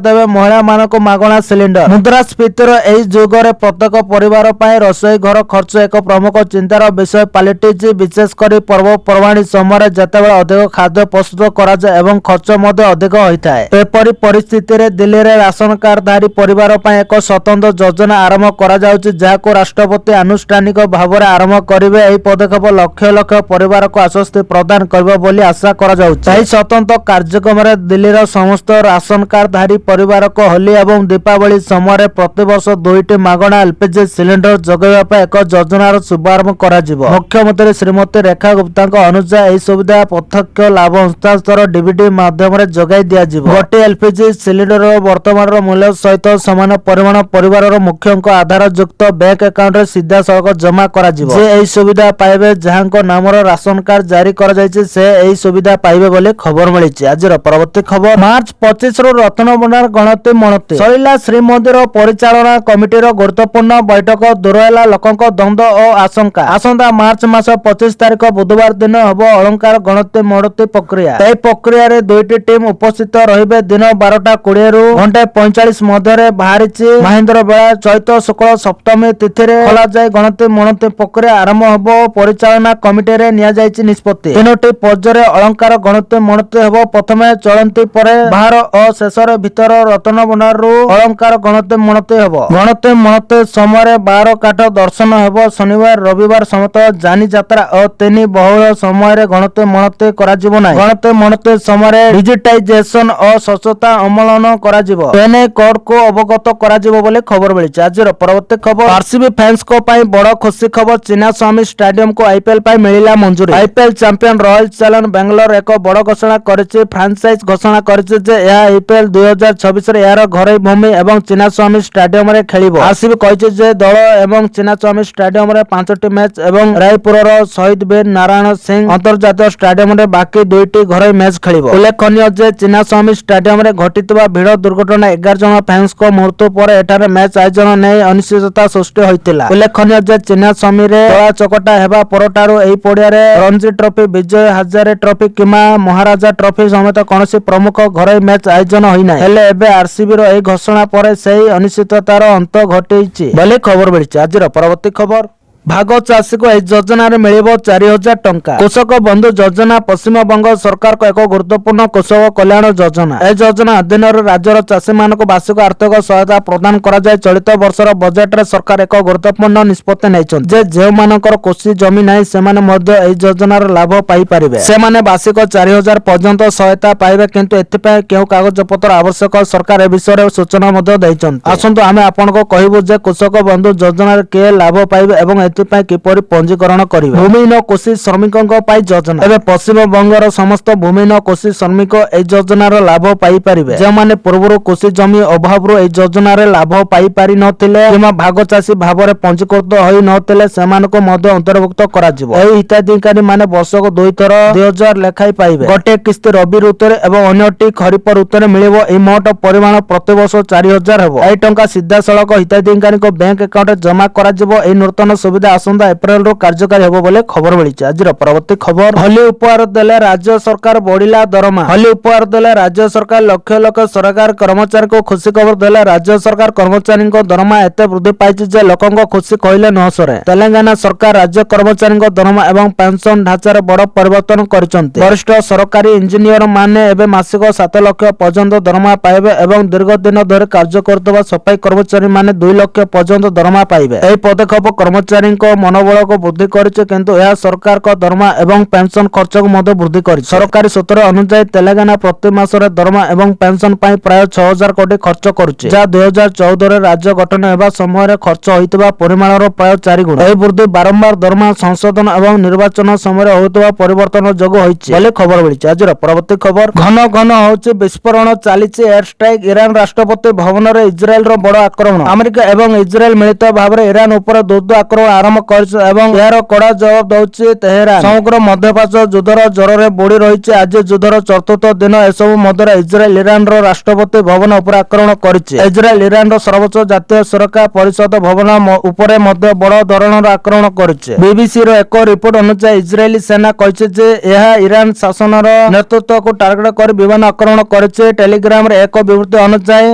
ଦେବେ ମହିଳାମାନଙ୍କୁ ମାଗଣା ସିଲିଣ୍ଡର। ମୁଦ୍ରାସ୍ଫୀତିର ଏହି ଯୁଗରେ ପ୍ରତ୍ୟେକ ପରିବାର ପାଇଁ ରୋଷେଇ ଘର ଖର୍ଚ୍ଚ ଏକ ପ୍ରମୁଖ ଚିନ୍ତାର ବିଷୟ ପାଲଟିଛି, ବିଶେଷ କରି ପର୍ବପର୍ବାଣୀ ସମୟରେ ଯେତେବେଳେ ଅଧିକ ଖାଦ୍ୟ ପ୍ରସ୍ତୁତ କରାଯାଏ ଏବଂ ଖର୍ଚ୍ଚ ମଧ୍ୟ ଅଧିକ ହୋଇଥାଏ। ଏପରି ପରିସ୍ଥିତିରେ ଦିଲ୍ଲୀରେ ରାସନ କାର୍ଡଧାରୀ ପରିବାର ପାଇଁ ଏକ ସ୍ୱତନ୍ତ୍ର ଯୋଜନା ଆରମ୍ଭ କରାଯାଉଛି ଯାହାକୁ ରାଷ୍ଟ୍ରପତି ଆନୁଷ୍ଠାନିକ ଭାବରେ ଆରମ୍ଭ କରିବେ। ଏହି ପଦକ୍ଷେପ ଲକ୍ଷ ଲକ୍ଷ ପରିବାରକୁ ଆଶ୍ୱସ୍ତି ପ୍ରଦାନ କରିବ ବୋଲି ଆଶା କରାଯାଉଛି। ଏହି ସ୍ୱତନ୍ତ୍ର କାର୍ଯ୍ୟକ୍ରମରେ ଦିଲ୍ଲୀର ସମସ୍ତ ରାସନ କାର୍ଡଧାରୀ ପରିବାରକୁ ହୋଲି ଏବଂ ଦୀପାବଳି ସମୟରେ ପ୍ରତିବର୍ଷ 2ଟି ମାଗଣା ଏଲପିଜି ସିଲିଣ୍ଡର ଯୋଗାଇବା ପାଇଁ ଏକ ଯୋଜନାର ଶୁଭାରମ୍ଭ କରାଯିବ। ମୁଖ୍ୟମନ୍ତ୍ରୀ ଶ୍ରୀମତୀ ରେଖା ଗୁପ୍ତାଙ୍କ ଅନୁଯାୟୀ ଏହି ସୁବିଧା ପ୍ରତ୍ୟକ୍ଷ ଲାଭ ହସ୍ତାନ୍ତର ଡିବିଟି ମାଧ୍ୟମରେ ଯୋଗାଇ ଦିଆଯିବ। ଗୋଟିଏ ଏଲପିଜି ସିଲିଣ୍ଡରର ବର୍ତ୍ତମାନର ମୂଲ୍ୟ ସହିତ ସମାନ ପରିମାଣ ପରିବାରର ମୁଖ୍ୟଙ୍କ ଆଧାର ଯୁକ୍ତ ବ୍ୟାଙ୍କ ଆକାଉଣ୍ଟରେ ସିଧାସଳଖ ଜମା କରାଯିବ। ଯେ ଏହି ସୁବିଧା ପାଇବେ ଯାହାଙ୍କ ନାମର ରାସନ କାର୍ଡ ଜାରି କରାଯାଇଛି ସେ ଏହି ସୁବିଧା ପାଇବେ ବୋଲି ଖବର ମିଳିଛି। ଆଜିର ପରବର୍ତ୍ତୀ ଖବର, ମାର୍ଚ୍ଚ 25ରୁ ରତ୍ନଭଣ୍ଡାର ଗଣତି ମଣତି ସରିଲା। ଶ୍ରୀମନ୍ଦିର ପରିଚାଳନା କମିଟିର ଗୁରୁତ୍ୱପୂର୍ଣ୍ଣ ବୈଠକ, ଦୂର ହେଲା ଲୋକଙ୍କ ଦ୍ୱନ୍ଦ୍ୱ ଓ ଆଶଙ୍କା। ଆସନ୍ତା ମାର୍ଚ୍ଚ ମାସ 25 ତାରିଖ ବୁଧବାର ଦିନ ହେବ ଅଳଙ୍କାର ଗଣତି ମଣତି ପ୍ରକ୍ରିୟା। ଏହି ପ୍ରକ୍ରିୟାରେ 2ଟି ଟିମ୍ ଉପସ୍ଥିତ ରହିବେ। ଦିନ 12:20ରୁ 1:45 ମଧ୍ୟରେ ବାହାରିଛି ମହେନ୍ଦ୍ର ବେଳା। ଚୈତ ଶୁକ୍ଳ ସପ୍ତମୀ ତିଥିରେ ଖୋଲାଯାଇ ଗଣତି ମଣତି ପ୍ରକ୍ରିୟା ଆରମ୍ଭ ହେବ। ପରିଚାଳନା କମିଟିରେ ନିଆଯାଇଛି ନିଷ୍ପତ୍ତି। 3ଟି ପର୍ଯ୍ୟାୟରେ ଅଳଙ୍କାର ଗଣତି ମଣତି ହେବ। ପ୍ରଥମେ ଚଳନ୍ତି, ପରେ ବାହାର ଓ ଶେଷରେ ଭିତର ରତ୍ନଭଣ୍ଡାରରୁ ଅଳଙ୍କାର ଗଣତି ମଣତି ହେବ। ଗଣତି ମଣତି ସମୟରେ 12 କାଠ ଦର୍ଶନ ହେବ। ଶନିବାର ରବିବାର ସମେତ ଯାନି ଯାତ୍ରା ଓ 3 ବହୁଳ ସମୟରେ ଗଣତି ମଣତି କରାଯିବ ନାହିଁ। ଗଣତି ମଣତି ସମୟରେ ଡିଜିଟାଇଜେସନ ଓ ସ୍ୱଚ୍ଛତା ଅବଲମ୍ବନ କରାଯିବ। ଏନେଇ କୋର୍ଟକୁ ଅବଗତ କରାଯିବ ବୋଲି ଖବର ମିଳିଛି। ଆଜିର ପରବର୍ତ୍ତୀ ଖବର, ଆରସିବି ଫ୍ୟାନ୍ସଙ୍କ ପାଇଁ ବଡ଼ ଖୁସି ଖବର। ଚିନ୍ନାସ୍ୱାମୀ ଷ୍ଟାଡିୟମକୁ ଆଇପିଏଲ୍ ପାଇଁ ମିଳିଲା ମଞ୍ଜୁରୀ। IPL champion royal challenge Bangalore ଏକ ବଡ଼ ଘୋଷଣା କରିଛି। ଫ୍ରାଞ୍ଚାଇଜ ଘୋଷଣା କରିଛି ଯେ ଏହା ଆଇପିଏଲ୍ 2026ରେ ଏହାର ଘରୋଇ ଭୂମି ଏବଂ ଚିନ୍ନାସ୍ୱାମୀ ଷ୍ଟାଡିୟମରେ ଖେଳିବ। ଖେଳିବ। ଆରସିବି କହିଛି ଯେ ଦଳ ଏବଂ ଚିନାସ୍ୱାମୀ ଷ୍ଟାଡିୟମରେ 5ଟି ମ୍ୟାଚ୍ ଏବଂ ରାୟପୁରର ଶହୀଦ ବୀର ନାରାୟଣ ସିଂ ଅନ୍ତର୍ଜାତୀୟ ଷ୍ଟାଡିୟମରେ ବାକି 2ଟି ଘରୋଇ ମ୍ୟାଚ୍ ଖେଳିବ। ଉଲ୍ଲେଖନୀୟ ଯେ ଚିନାସ୍ୱାମୀ ଷ୍ଟାଡିୟମରେ ଘଟିଥିବା ଭିଡ଼ ଦୁର୍ଘଟଣା 11 ଜଣ ଫ୍ୟାନ୍ସଙ୍କ ମୃତ୍ୟୁ ପରେ ଏଠାରେ ମ୍ୟାଚ୍ ଆୟୋଜନ ନେଇ ଅନିଶ୍ଚିତତା ସୃଷ୍ଟି ହୋଇଥିଲା। ଉଲ୍ଲେଖନୀୟ ଯେ ଚିନାସ୍ୱାମୀରେ ଦଳା ଚକଟା ହେବା ପରଠାରୁ ଏହି ପଡ଼ିଆରେ ରଣଜୀ ଟ୍ରଫି, ବିଜୟ ହଜାରେ ଟ୍ରଫି କିମ୍ବା ମହାରାଜା ଟ୍ରଫି ସମେତ କୌଣସି ପ୍ରମୁଖ ଘରୋଇ ମ୍ୟାଚ୍ ଆୟୋଜନ ହୋଇନାହିଁ। ହେଲେ ଏବେ ଆରସିବିର ଏହି ଘୋଷଣା ପରେ ସେହି ଅନିଶ୍ଚିତତାର ଅନ୍ତ ଘଟିଛି ବୋଲି ଖବର ମିଳିଛି। ଆଜିର ପରବର୍ତ୍ତୀ ଖବର, ଭାଗ ଚାଷୀକୁ ଏହି ଯୋଜନାରେ ମିଳିବ 4,000 ଟଙ୍କା। କୃଷକ ବନ୍ଧୁ ଯୋଜନା ପଶ୍ଚିମବଙ୍ଗ ସରକାରଙ୍କ ଏକ ଗୁରୁତ୍ୱପୂର୍ଣ୍ଣ କୃଷକ କଲ୍ୟାଣ ଯୋଜନା। ଏହି ଯୋଜନା ଅଧୀନରେ ରାଜ୍ୟର ଚାଷୀମାନଙ୍କୁ ବାର୍ଷିକ ଆର୍ଥିକ ସହାୟତା ପ୍ରଦାନ କରାଯାଏ। ଚଳିତ ବର୍ଷର ବଜେଟରେ ସରକାର ଏକ ଗୁରୁତ୍ୱପୂର୍ଣ୍ଣ ନିଷ୍ପତ୍ତି ନେଇଛନ୍ତି ଯେ ଯେଉଁମାନଙ୍କର କୃଷି ଜମି ନାହିଁ ସେମାନେ ମଧ୍ୟ ଏହି ଯୋଜନାର ଲାଭ ପାଇପାରିବେ। ସେମାନେ ବାର୍ଷିକ 4,000 ପର୍ଯ୍ୟନ୍ତ ସହାୟତା ପାଇବେ, କିନ୍ତୁ ଏଥିପାଇଁ କେଉଁ କାଗଜପତ୍ର ଆବଶ୍ୟକ ସରକାର ଏ ବିଷୟରେ ସୂଚନା ମଧ୍ୟ ଦେଇଛନ୍ତି। ଆସନ୍ତୁ ଆମେ ଆପଣଙ୍କୁ କହିବୁ ଯେ କୃଷକ ବନ୍ଧୁ ଯୋଜନାରେ କିଏ ଲାଭ ପାଇବେ ଏବଂ ଏଥିପାଇଁ କିପରି ପଞ୍ଜୀକରଣ କରିବେ। ଭୂମିହୀନ କୃଷି ଶ୍ରମିକଙ୍କ ପାଇଁ ଯୋଜନା। ଏବେ ପଶ୍ଚିମବଙ୍ଗର ସମସ୍ତ ଭୂମିହୀନ କୃଷି ଶ୍ରମିକ ଏହି ଯୋଜନାର ଲାଭ ପାଇପାରିବେ। ଯେଉଁମାନେ ପୂର୍ବରୁ କୃଷି ଜମି ଅଭାବରୁ ଏହି ଯୋଜନାରେ ଲାଭ ପାଇପାରି ନଥିଲେ କିମ୍ବା ଭାଗ ଚାଷୀ ଭାବରେ ପଞ୍ଜୀକୃତ ହୋଇ ନଥିଲେ ସେମାନଙ୍କୁ ମଧ୍ୟ ଅନ୍ତର୍ଭୁକ୍ତ କରାଯିବ। ଏହି ହିତାଧିକାରୀ ମାନେ ବର୍ଷକୁ 2 ଥର 2,000 ଲେଖାଏଁ ପାଇବେ। ଗୋଟିଏ କିସ୍ତି ରବି ଋତୁରେ ଏବଂ ଅନ୍ୟଟି ଖରିଫ ଋତୁରେ ମିଳିବ। ଏହି ମୋଟ ପରିମାଣ ପ୍ରତିବର୍ଷ 4,000 ହେବ। ଏହି ଟଙ୍କା ସିଧାସଳଖ ହିତାଧିକାରୀଙ୍କ ବ୍ୟାଙ୍କ ଆକାଉଣ୍ଟରେ ଜମା କରାଯିବ। ଏହି ନୂତନ ସୁବିଧା ଆସନ୍ତା ଏପ୍ରିଲରୁ କାର୍ଯ୍ୟକାରୀ ହେବ ବୋଲି ଖବର ମିଳିଛି। ଆଜିର ପରବର୍ତ୍ତୀ ଖବର, ହୋଲି ଉପହାର ଦେଲେ ରାଜ୍ୟ ସରକାର, ବଢିଲା ଦରମା। ହୋଲି ଉପହାର ଦେଲେ ରାଜ୍ୟ ସରକାର, ଲକ୍ଷ ଲକ୍ଷ ସରକାରୀ କର୍ମଚାରୀଙ୍କୁ ଖୁସି ଖବର ଦେଲେ ରାଜ୍ୟ ସରକାର କର୍ମଚାରୀଙ୍କ ଦରମା ଏତେ ବୃଦ୍ଧି ପାଇଛି ଯେ ଲୋକଙ୍କ ଖୁସି କହିଲେ ନ ସରେ। ତେଲେଙ୍ଗାନା ସରକାର ରାଜ୍ୟ କର୍ମଚାରୀଙ୍କ ଦରମା ଏବଂ ପେନସନ ଢାଞ୍ଚାରେ ବଡ଼ ପରିବର୍ତ୍ତନ କରିଛନ୍ତି। ବରିଷ୍ଠ ସରକାରୀ ଇଞ୍ଜିନିୟର ମାନେ ଏବେ ମାସିକ 7 ଲକ୍ଷ ପର୍ଯ୍ୟନ୍ତ ଦରମା ପାଇବେ ଏବଂ ଦୀର୍ଘ ଦିନ ଧରି କାର୍ଯ୍ୟ କରୁଥିବା ସଫାଇ କର୍ମଚାରୀ ମାନେ 2 ଲକ୍ଷ ପର୍ଯ୍ୟନ୍ତ ଦରମା ପାଇବେ। ଏହି ପଦକ୍ଷେପ କର୍ମଚାରୀଙ୍କ ମନୋବଳକୁ ବୃଦ୍ଧି କରିଛି, କିନ୍ତୁ ଏହା ସରକାରଙ୍କ ଦରମା ଏବଂ ପେନସନ ଖର୍ଚ୍ଚକୁ ମଧ୍ୟ ବୃଦ୍ଧି କରିଛି। ସରକାରୀ ସୂତ୍ର ଅନୁଯାୟୀ ତେଲେଙ୍ଗାନା ପ୍ରତି ମାସରେ ଦରମା ଏବଂ ପେନସନ ପାଇଁ ପ୍ରାୟ 6,000 କୋଟି ଖର୍ଚ୍ଚ କରୁଛି, ଯାହା 2014ରେ ରାଜ୍ୟ ଗଠନ ହେବା ସମୟରେ ଖର୍ଚ୍ଚ ହୋଇଥିବା ପରିମାଣର ପ୍ରାୟ 4 ଗୁଣ। ଏହି ବୃଦ୍ଧି ବାରମ୍ବାର ଦରମା ସଂଶୋଧନ ଏବଂ ନିର୍ବାଚନ ସମୟରେ ହେଉଥିବା ପରିବର୍ତ୍ତନ ଯୋଗୁଁ ହୋଇଛି ବୋଲି ଖବର ମିଳିଛି। ଆଜିର ପରବର୍ତ୍ତୀ ଖବର, ଘନ ଘନ ହେଉଛି ବିସ୍ଫୋରଣ, ଚାଲିଛି ଏୟାର ଷ୍ଟ୍ରାଇକ୍। ଇରାନ ରାଷ୍ଟ୍ରପତି ଭବନରେ ଇସ୍ରାଏଲର ବଡ଼ ଆକ୍ରମଣ। ଆମେରିକା ଏବଂ ଇସ୍ରାଏଲ ମିଳିତ ଭାବରେ ଇରାନ ଉପରେ ଦ୍ରୁତ ଆକ୍ରମଣ ଆରମ୍ଭ କରିଛି ଏବଂ ଏହାର କଡ଼ା ଜବାବ ଦେଉଛି ତେହେରାନ। ସମଗ୍ର ମଧ୍ୟପ୍ରାଚ୍ୟ ଯୁଦ୍ଧର ଜ୍ୱରରେ ବୁଡ଼ି ରହିଛି। ଆଜି ଯୁଦ୍ଧର 4ର୍ଥ ଦିନ। ଏସବୁ ମଧ୍ୟରେ ଇସ୍ରାଏଲ ଇରାନର ରାଷ୍ଟ୍ରପତି ଭବନ ଉପରେ ଆକ୍ରମଣ କରିଛି। ଇସ୍ରାଏଲ ଇରାନର ସର୍ବୋଚ୍ଚ ଜାତୀୟ ସୁରକ୍ଷା ପରିଷଦ ଭବନ ଉପରେ ମଧ୍ୟ ବଡ଼ ଧରଣର ଆକ୍ରମଣ କରିଛି। ବିବିସିର ଏକ ରିପୋର୍ଟ ଅନୁଯାୟୀ ଇସ୍ରାଏଲି ସେନା କହିଛି ଯେ ଏହା ଇରାନ ଶାସନର ନେତୃତ୍ୱକୁ ଟାର୍ଗେଟ କରି ବିମାନ ଆକ୍ରମଣ କରିଛି। ଟେଲିଗ୍ରାମରେ ଏକ ବିବୃତ୍ତି ଅନୁଯାୟୀ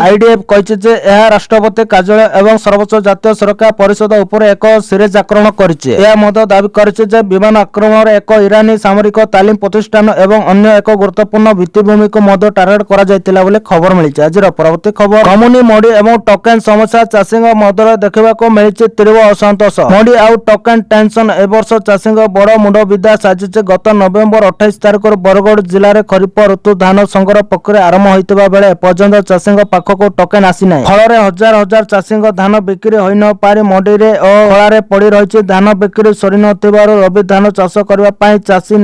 ଆଇଡିଏଫ୍ କହିଛି ଯେ ଏହା ରାଷ୍ଟ୍ରପତି କାର୍ଯ୍ୟାଳୟ ଏବଂ ସର୍ବୋଚ୍ଚ ଜାତୀୟ ସୁରକ୍ଷା ପରିଷଦ ଉପରେ ଏକ ସିରିଜ୍ ଆକ୍ରମଣ କରିଛି। ଏହା ମଧ୍ୟ ଦାବି କରିଛି ଯେ ବିମାନ ଆକ୍ରମଣରେ ଏକ ଇରାନୀ ସାମରିକ ତାଲିମ ପ୍ରତିଷ୍ଠାନ ଏବଂ ଅନ୍ୟ ଏକ ଗୁରୁତ୍ୱପୂର୍ଣ୍ଣ ଭିତ୍ତିଭୂମିକୁ ମଧ୍ୟ ଟାର୍ଗେଟ କରାଯାଇଥିଲା ବୋଲି ଖବର ମିଳିଛି। ଆଜିର ପରବର୍ତ୍ତୀ ଖବର, କମୁନି ମଣ୍ଡି ଏବଂ ଟୋକେନ୍ ସମସ୍ୟା, ଚାଷୀଙ୍କ ମଧ୍ୟରେ ଦେଖିବାକୁ ମିଳିଛି ତୀବ୍ର ଅସନ୍ତୋଷ। ମଣ୍ଡି ଆଉ ଟୋକେନ୍ ଟେନସନ ଏ ବର୍ଷ ଚାଷୀଙ୍କ ବଡ଼ ମୁଣ୍ଡବିନ୍ଧା ସାଜିଛି। ଗତ ନଭେମ୍ବର 28 ତାରିଖରୁ ବରଗଡ଼ ଜିଲ୍ଲାରେ ଖରିଫ ଋତୁ ଧାନ ସଂଗ୍ରହ ପ୍ରକ୍ରିୟା ଆରମ୍ଭ ହୋଇଥିବା ବେଳେ ଏପର୍ଯ୍ୟନ୍ତ ଚାଷୀଙ୍କ ପାଖକୁ ଟୋକେନ୍ ଆସିନାହିଁ। ଫଳରେ ହଜାର ହଜାର ଚାଷୀଙ୍କ ଧାନ ବିକ୍ରି ହୋଇନପାରି ମଣ୍ଡିରେ ଓ ଖଳାରେ ପଡ଼ି ରହିଛି। ଧାନ ବିକ୍ରି ସରିନଥିବାରୁ ରବି ଧାନ ଚାଷ କରିବା ପାଇଁ ଚାଷୀ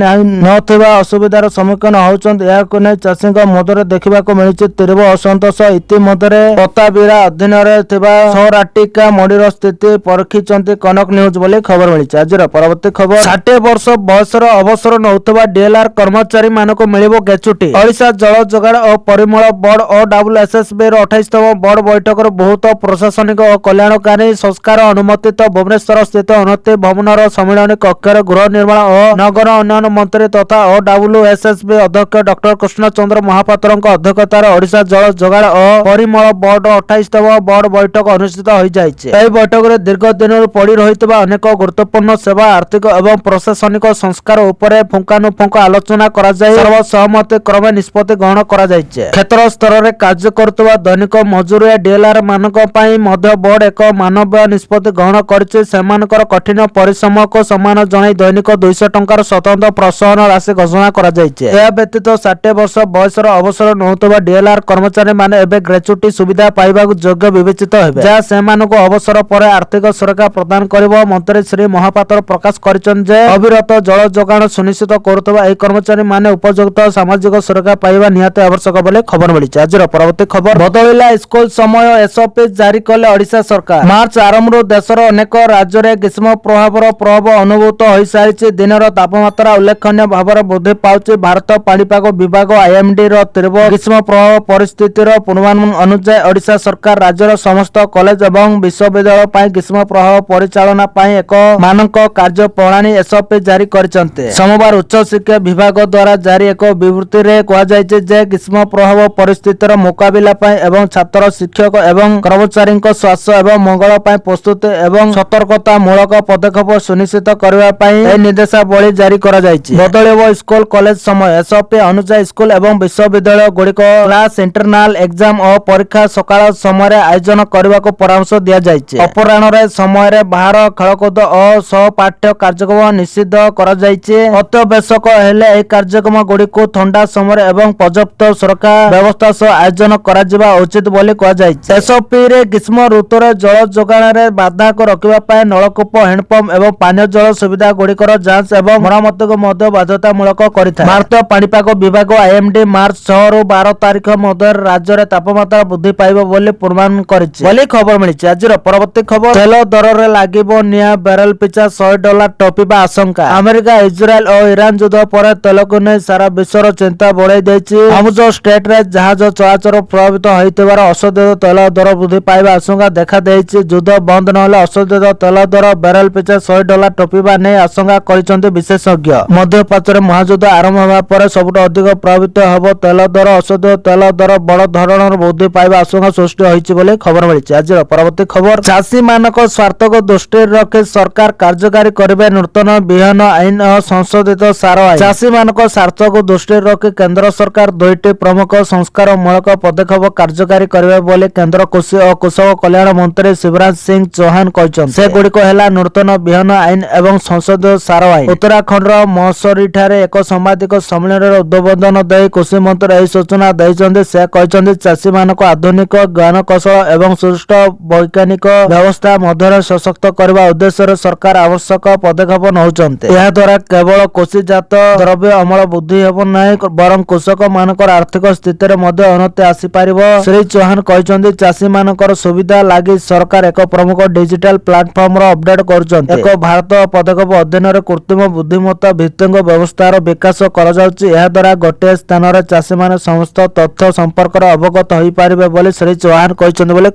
ନଥିବା ଅସୁବିଧାର ସମ୍ମୁଖୀନ ହେଉଛନ୍ତି। ଏହାକୁ ନେଇ ଚାଷୀଙ୍କ ମଧ୍ୟରେ ଦେଖିବାକୁ ମିଳିଛି ତୀବ୍ର ଅସନ୍ତୋଷ। ଇତିମଧ୍ୟରେ ପତାବିରା ଅଧୀନରେ ଥିବା ସହରାଟିକା ମଣ୍ଡିର ସ୍ଥିତି ପରଖିଛନ୍ତି କନକ ନ୍ୟୁଜ ବୋଲି ଖବର ମିଳିଛି। ଆଜିର ପରବର୍ତ୍ତୀ ଖବର, 60 ବର୍ଷ ବୟସର ଅବସର ନେଉଥିବା ଡିଏଲ୍ଆର୍ କର୍ମଚାରୀ ମାନଙ୍କୁ ମିଳିବ ଗ୍ରାଚ୍ୟୁଟି। ଓଡ଼ିଶା ଜଳ ଯୋଗାଣ ଓ ପରିମଳ ବୋର୍ଡ OWSSBର 28ତମ ବୋର୍ଡ ବୈଠକରେ ବହୁତ ପ୍ରଶାସନିକ ଓ କଲ୍ୟାଣକାରୀ ସଂସ୍କାର ଅନୁମୋଦିତ। ଭୁବନେଶ୍ୱର ସ୍ଥିତ ଉନ୍ନତି ଭବନର ସମ୍ମିଳନୀ କକ୍ଷରେ ଗୃହ ନିର୍ମାଣ ଓ ନଗର ଉନ୍ନୟନ ମନ୍ତ୍ରୀ ତଥା OWSSB ଅଧ୍ୟକ୍ଷ ଡକ୍ଟର କୃଷ୍ଣଚନ୍ଦ୍ର ମହାପାତ୍ରଙ୍କ ଅଧ୍ୟକ୍ଷତାରେ ଓଡ଼ିଶା ଜଳ ଯୋଗାଣ ଓ ପରିମଳ ବୋର୍ଡ 28ତମ ବୋର୍ଡ ବୈଠକ ଅନୁଷ୍ଠିତ ହୋଇଯାଇଛି। ଏହି ବୈଠକରେ ଦୀର୍ଘ ଦିନରୁ ପଡ଼ି ରହିଥିବା ଅନେକ ଗୁରୁତ୍ୱପୂର୍ଣ୍ଣ ସେବା, ଆର୍ଥିକ ଏବଂ ପ୍ରଶାସନିକ ସଂସ୍କାର ଉପରେ ପୁଙ୍ଖାନୁପୁଙ୍ଖ ଆଲୋଚନା କରାଯାଇ ସର୍ବସହମତି କ୍ରମେ ନିଷ୍ପତ୍ତି ଗ୍ରହଣ କରାଯାଇଛି। କ୍ଷେତ୍ର ସ୍ତରରେ କାର୍ଯ୍ୟ କରୁଥିବା ଦୈନିକ ମଜୁରିଆ ଡିଏଲ୍ଆର୍ ମାନଙ୍କ ପାଇଁ ମଧ୍ୟ ବୋର୍ଡ ଏକ ମାନବୀୟ ନିଷ୍ପତ୍ତି ଗ୍ରହଣ କରିଛି। ସେମାନେ ମାନଙ୍କର କଠିନ ପରିଶ୍ରମକୁ ସମ୍ମାନ ଜଣାଇ ଦୈନିକ 200 ଟଙ୍କାର ସ୍ୱତନ୍ତ୍ର ପ୍ରୋତ୍ସାହନ ରାଶି ଘୋଷଣା କରାଯାଇଛି। ଏହା ବ୍ୟତୀତ 60 ବର୍ଷ ବୟସର ଅବସର ନେଉଥିବା ଡିଏଲ୍ଆର କର୍ମଚାରୀମାନେ ଏବେ ଗ୍ରାଚ୍ୟୁଟି ସୁବିଧା ପାଇବାକୁ ଯୋଗ୍ୟ ବିବେଚିତ ହେବେ, ଯାହା ସେମାନଙ୍କୁ ଅବସର ପରେ ଆର୍ଥିକ ସୁରକ୍ଷା ପ୍ରଦାନ କରିବ। ମନ୍ତ୍ରୀ ଶ୍ରୀ ମହାପାତ୍ର ପ୍ରକାଶ କରିଛନ୍ତି ଯେ ଅବିରତ ଜଳ ଯୋଗାଣ ସୁନିଶ୍ଚିତ କରୁଥିବା ଏହି କର୍ମଚାରୀମାନେ ଉପଯୁକ୍ତ ସାମାଜିକ ସୁରକ୍ଷା ପାଇବା ନିହାତି ଆବଶ୍ୟକ ବୋଲି ଖବର ମିଳିଛି। ଆଜିର ପରବର୍ତ୍ତୀ ଖବର, ବଦଳିଲା ସ୍କୁଲ ସମୟ, ଏସ୍ଓପି ଜାରି କଲେ ଓଡ଼ିଶା ସରକାର। ମାର୍ଚ୍ଚ ଆରମ୍ଭରୁ ଦେଶର ଅନେକ ରାଜ୍ୟରେ ଗ୍ରୀଷ୍ମ ପ୍ରଭାବର ପ୍ରଭାବ ଅନୁଭୂତ ହୋଇସାରିଛି। ଦିନର ତାପମାତ୍ରା ଉଲ୍ଲେଖନୀୟ ଭାବରେ ବୃଦ୍ଧି ପାଉଛି। ଭାରତ ପାଣିପାଗ ବିଭାଗ IMD ର ତୀବ୍ର ଗ୍ରୀଷ୍ମ ପ୍ରଭାବ ପରିସ୍ଥିତିର ପୂର୍ବାନୁମାନ ଅନୁଯାୟୀ ଓଡ଼ିଶା ସରକାର ରାଜ୍ୟର ସମସ୍ତ କଲେଜ ଏବଂ ବିଶ୍ୱବିଦ୍ୟାଳୟ ପାଇଁ ଗ୍ରୀଷ୍ମ ପ୍ରଭାବ ପରିଚାଳନା ପାଇଁ ଏକ ମାନକ କାର୍ଯ୍ୟ ପ୍ରଣାଳୀ SOP ଜାରି କରିଛନ୍ତି। ସୋମବାର ଉଚ୍ଚଶିକ୍ଷା ବିଭାଗ ଦ୍ୱାରା ଜାରି ଏକ ବିବୃତ୍ତିରେ କୁହାଯାଇଛି ଯେ ଗ୍ରୀଷ୍ମ ପ୍ରଭାବ ପରିସ୍ଥିତିର ମୁକାବିଲା ପାଇଁ ଏବଂ ଛାତ୍ର, ଶିକ୍ଷକ ଏବଂ କର୍ମଚାରୀଙ୍କ ସ୍ୱାସ୍ଥ୍ୟ ଏବଂ ମଙ୍ଗଳ ପାଇଁ ପ୍ରସ୍ତୁତି ଏବଂ ସତର୍କତାମୂଳକ ପଦକ୍ଷେପ ସୁନିଶ୍ଚିତ କରିବା ପାଇଁ ଏହି ନିର୍ଦ୍ଦେଶାବଳୀ ଜାରି କରାଯାଇଛି। ବଦଳିବ ସ୍କୁଲ କଲେଜ ସମୟ। SOP ଅନୁଯାୟୀ ସ୍କୁଲ ଏବଂ ବିଶ୍ୱବିଦ୍ୟାଳୟ ଗୁଡ଼ିକ କ୍ଲାସ, ଇଣ୍ଟରନାଲ ଏକ୍ସାମ ଓ ପରୀକ୍ଷା ସକାଳ ସମୟରେ ଆୟୋଜନ କରିବାକୁ ପରାମର୍ଶ ଦିଆଯାଇଛି। ଅପରାହ୍ନରେ ସମୟରେ ବାହାର ଖେଳକୁଦ ଓ ସହପାଠ୍ୟ କାର୍ଯ୍ୟକ୍ରମ ନିଷିଦ୍ଧ କରାଯାଇଛି। ଅତ୍ୟାବଶ୍ୟକ ହେଲେ ଏହି କାର୍ଯ୍ୟକ୍ରମ ଗୁଡ଼ିକୁ ଥଣ୍ଡା ସମୟରେ ଏବଂ ପର୍ଯ୍ୟାପ୍ତ ସୁରକ୍ଷା ବ୍ୟବସ୍ଥା ସହ ଆୟୋଜନ କରାଯିବା ଉଚିତ ବୋଲି କୁହାଯାଇଛି। SOP ରେ ଗ୍ରୀଷ୍ମ ଋତୁରେ ଜଳ ଯୋଗାଣରେ ବାଧାକୁ ରୋକିବା ପାଇଁ ନଳକୂପ, ହ୍ୟାଣ୍ଡପମ୍ପ ଏବଂ ପାନୀୟ ଜଳ ସୁବିଧା ଗୁଡ଼ିକର ଯାଞ୍ଚ ଏବଂ ମରାମତିକୁ ମଧ୍ୟ ବାଧ୍ୟତାମୂଳକ କରିଥାଏ। ଭାରତୀୟ ପାଣିପାଗ ବିଭାଗ IMD ମାର୍ଚ୍ଚ 6 ରୁ 12 ତାରିଖ ମଧ୍ୟରେ ରାଜ୍ୟରେ ତାପମାତ୍ରା ବୃଦ୍ଧି ପାଇବ ବୋଲି ପୂର୍ବାନୁମାନ କରିଛି ବୋଲି ଖବର ମିଳିଛି। ଆଜିର ପରବର୍ତ୍ତୀ ଖବର, ତେଲ ଦରରେ ଲାଗିବ ନିଆଁ, ବ୍ୟାରେଲ ପିଛା $100 ଟପିବା ଆଶଙ୍କା। ଆମେରିକା, ଇସ୍ରାଏଲ ଓ ଇରାନ ଯୁଦ୍ଧ ପରେ ତେଲକୁ ନେଇ ସାରା ବିଶ୍ୱର ଚିନ୍ତା ବଢ଼ାଇ ଦେଇଛି। ହର୍ମୁଜ ଷ୍ଟ୍ରେଟ୍ରେ ଜାହାଜ ଚଳାଚଳ ପ୍ରଭାବିତ ହୋଇଥିବାର ଅଶୋଧିତ ତେଲ ଦର ବୃଦ୍ଧି ପାଇବା ଆଶଙ୍କା ଦେଖାଦେଇଛି। ଯୁଦ୍ଧ ବନ୍ଦ ନହେଲେ ଅଶୋଧିତ ତେଲ ଦର ବ୍ୟାରେଲ ପିଛା $100 ଟପିବା ନେଇ ଆଶଙ୍କା କରିଛନ୍ତି ବିଶେଷଜ୍ଞ। ମଧ୍ୟପ୍ରାଚ୍ୟରେ ମହାଯୁଦ୍ଧ ଆରମ୍ଭ ହେବା ପରେ ସବୁଠୁ ଅଧିକ ପ୍ରଭାବିତ ହେବ ତେଲ ଦର। ଅଶୋଧିତ ତେଲ ଦର ବଡ଼ ଧରଣର ବୃଦ୍ଧି ପାଇବା ଆଶଙ୍କା ସୃଷ୍ଟି ହୋଇଛି ବୋଲି ଖବର ମିଳିଛି। ଆଜିର ପରବର୍ତ୍ତୀ ଖବର, ଚାଷୀମାନଙ୍କ ସ୍ୱାର୍ଥକୁ ଦୃଷ୍ଟିରେ ରଖି ସରକାର କାର୍ଯ୍ୟକାରୀ କରିବେ ନୂତନ ବିହନ ଆଇନ ଓ ସଂଶୋଧିତ ସାର ଆଇନ। ଚାଷୀମାନଙ୍କ ସ୍ୱାର୍ଥକୁ ଦୃଷ୍ଟିରେ ରଖି କେନ୍ଦ୍ର ସରକାର ଦୁଇଟି ପ୍ରମୁଖ ସଂସ୍କାରମୂଳକ ପଦକ୍ଷେପ କାର୍ଯ୍ୟକାରୀ କରିବେ ବୋଲି କେନ୍ଦ୍ର କୃଷି ଓ କୃଷକ କଲ୍ୟାଣ ମନ୍ତ୍ରୀ ଶିବରାଜ ସିଂ ଚୌହାନ କହିଛନ୍ତି। ସେଗୁଡ଼ିକ ହେଲା ନୂତନ ବିହନ ଆଇନ ଏବଂ ସଂଶୋଧିତ ସାର ଆଇନ। ଉତ୍ତରାଖଣ୍ଡର ମହସରୀଠାରେ ଏକ ସାମ୍ବାଦିକ ସମ୍ମିଳନୀରେ ଉଦ୍ବୋଧନ ଦେଇ କୃଷି ମନ୍ତ୍ରୀ ଏହି ସୂଚନା ଦେଇଛନ୍ତି। ସେ କହିଛନ୍ତି, ଚାଷୀମାନଙ୍କୁ ଆଧୁନିକ ଜ୍ଞାନକୌଶଳ ଏବଂ ସୁଦୃଢ଼ ବୈଜ୍ଞାନିକ ବ୍ୟବସ୍ଥା ମଧ୍ୟରେ ସଶକ୍ତ କରିବା ଉଦ୍ଦେଶ୍ୟରେ ସରକାର ଆବଶ୍ୟକ ପଦକ୍ଷେପ ନେଉଛନ୍ତି। ଏହାଦ୍ୱାରା କେବଳ କୃଷିଜାତ ଦ୍ରବ୍ୟ ଅମଳ ବୃଦ୍ଧି ହେବ ନାହିଁ, ବରଂ କୃଷକମାନଙ୍କର ଆର୍ଥିକ ସ୍ଥିତିରେ ମଧ୍ୟ ଉନ୍ନତି ଆସିପାରିବ। ଶ୍ରୀ ଚୌହାନ କହିଛନ୍ତି, ଚାଷୀମାନଙ୍କର ସୁବିଧା ଲାଗି ସରକାର ଏକ ପ୍ରମୁଖ ଡିଜିଟାଲ ପ୍ଲାଟଫର୍ମର ଅପଡେଟ୍ କରୁଛନ୍ତି। ଏକ ଭାରତ ପଦକ୍ଷେପ ଅଧୀନରେ କୃତ୍ରିମ ବୁଦ୍ଧିମତ୍ତା ଭିତ୍ତିକ ବ୍ୟବସ୍ଥାର ବିକାଶ କରାଯାଉଛି। ଏହାଦ୍ୱାରା ଗୋଟିଏ ସ୍ଥାନରେ ଚାଷୀମାନେ ସମସ୍ତ ତଥ୍ୟ ସମ୍ପର୍କରେ ଅବଗତ ହୋଇପାରିବେ ବୋଲି ଶ୍ରୀ ଚୌହାନ କହିଛନ୍ତି ବୋଲି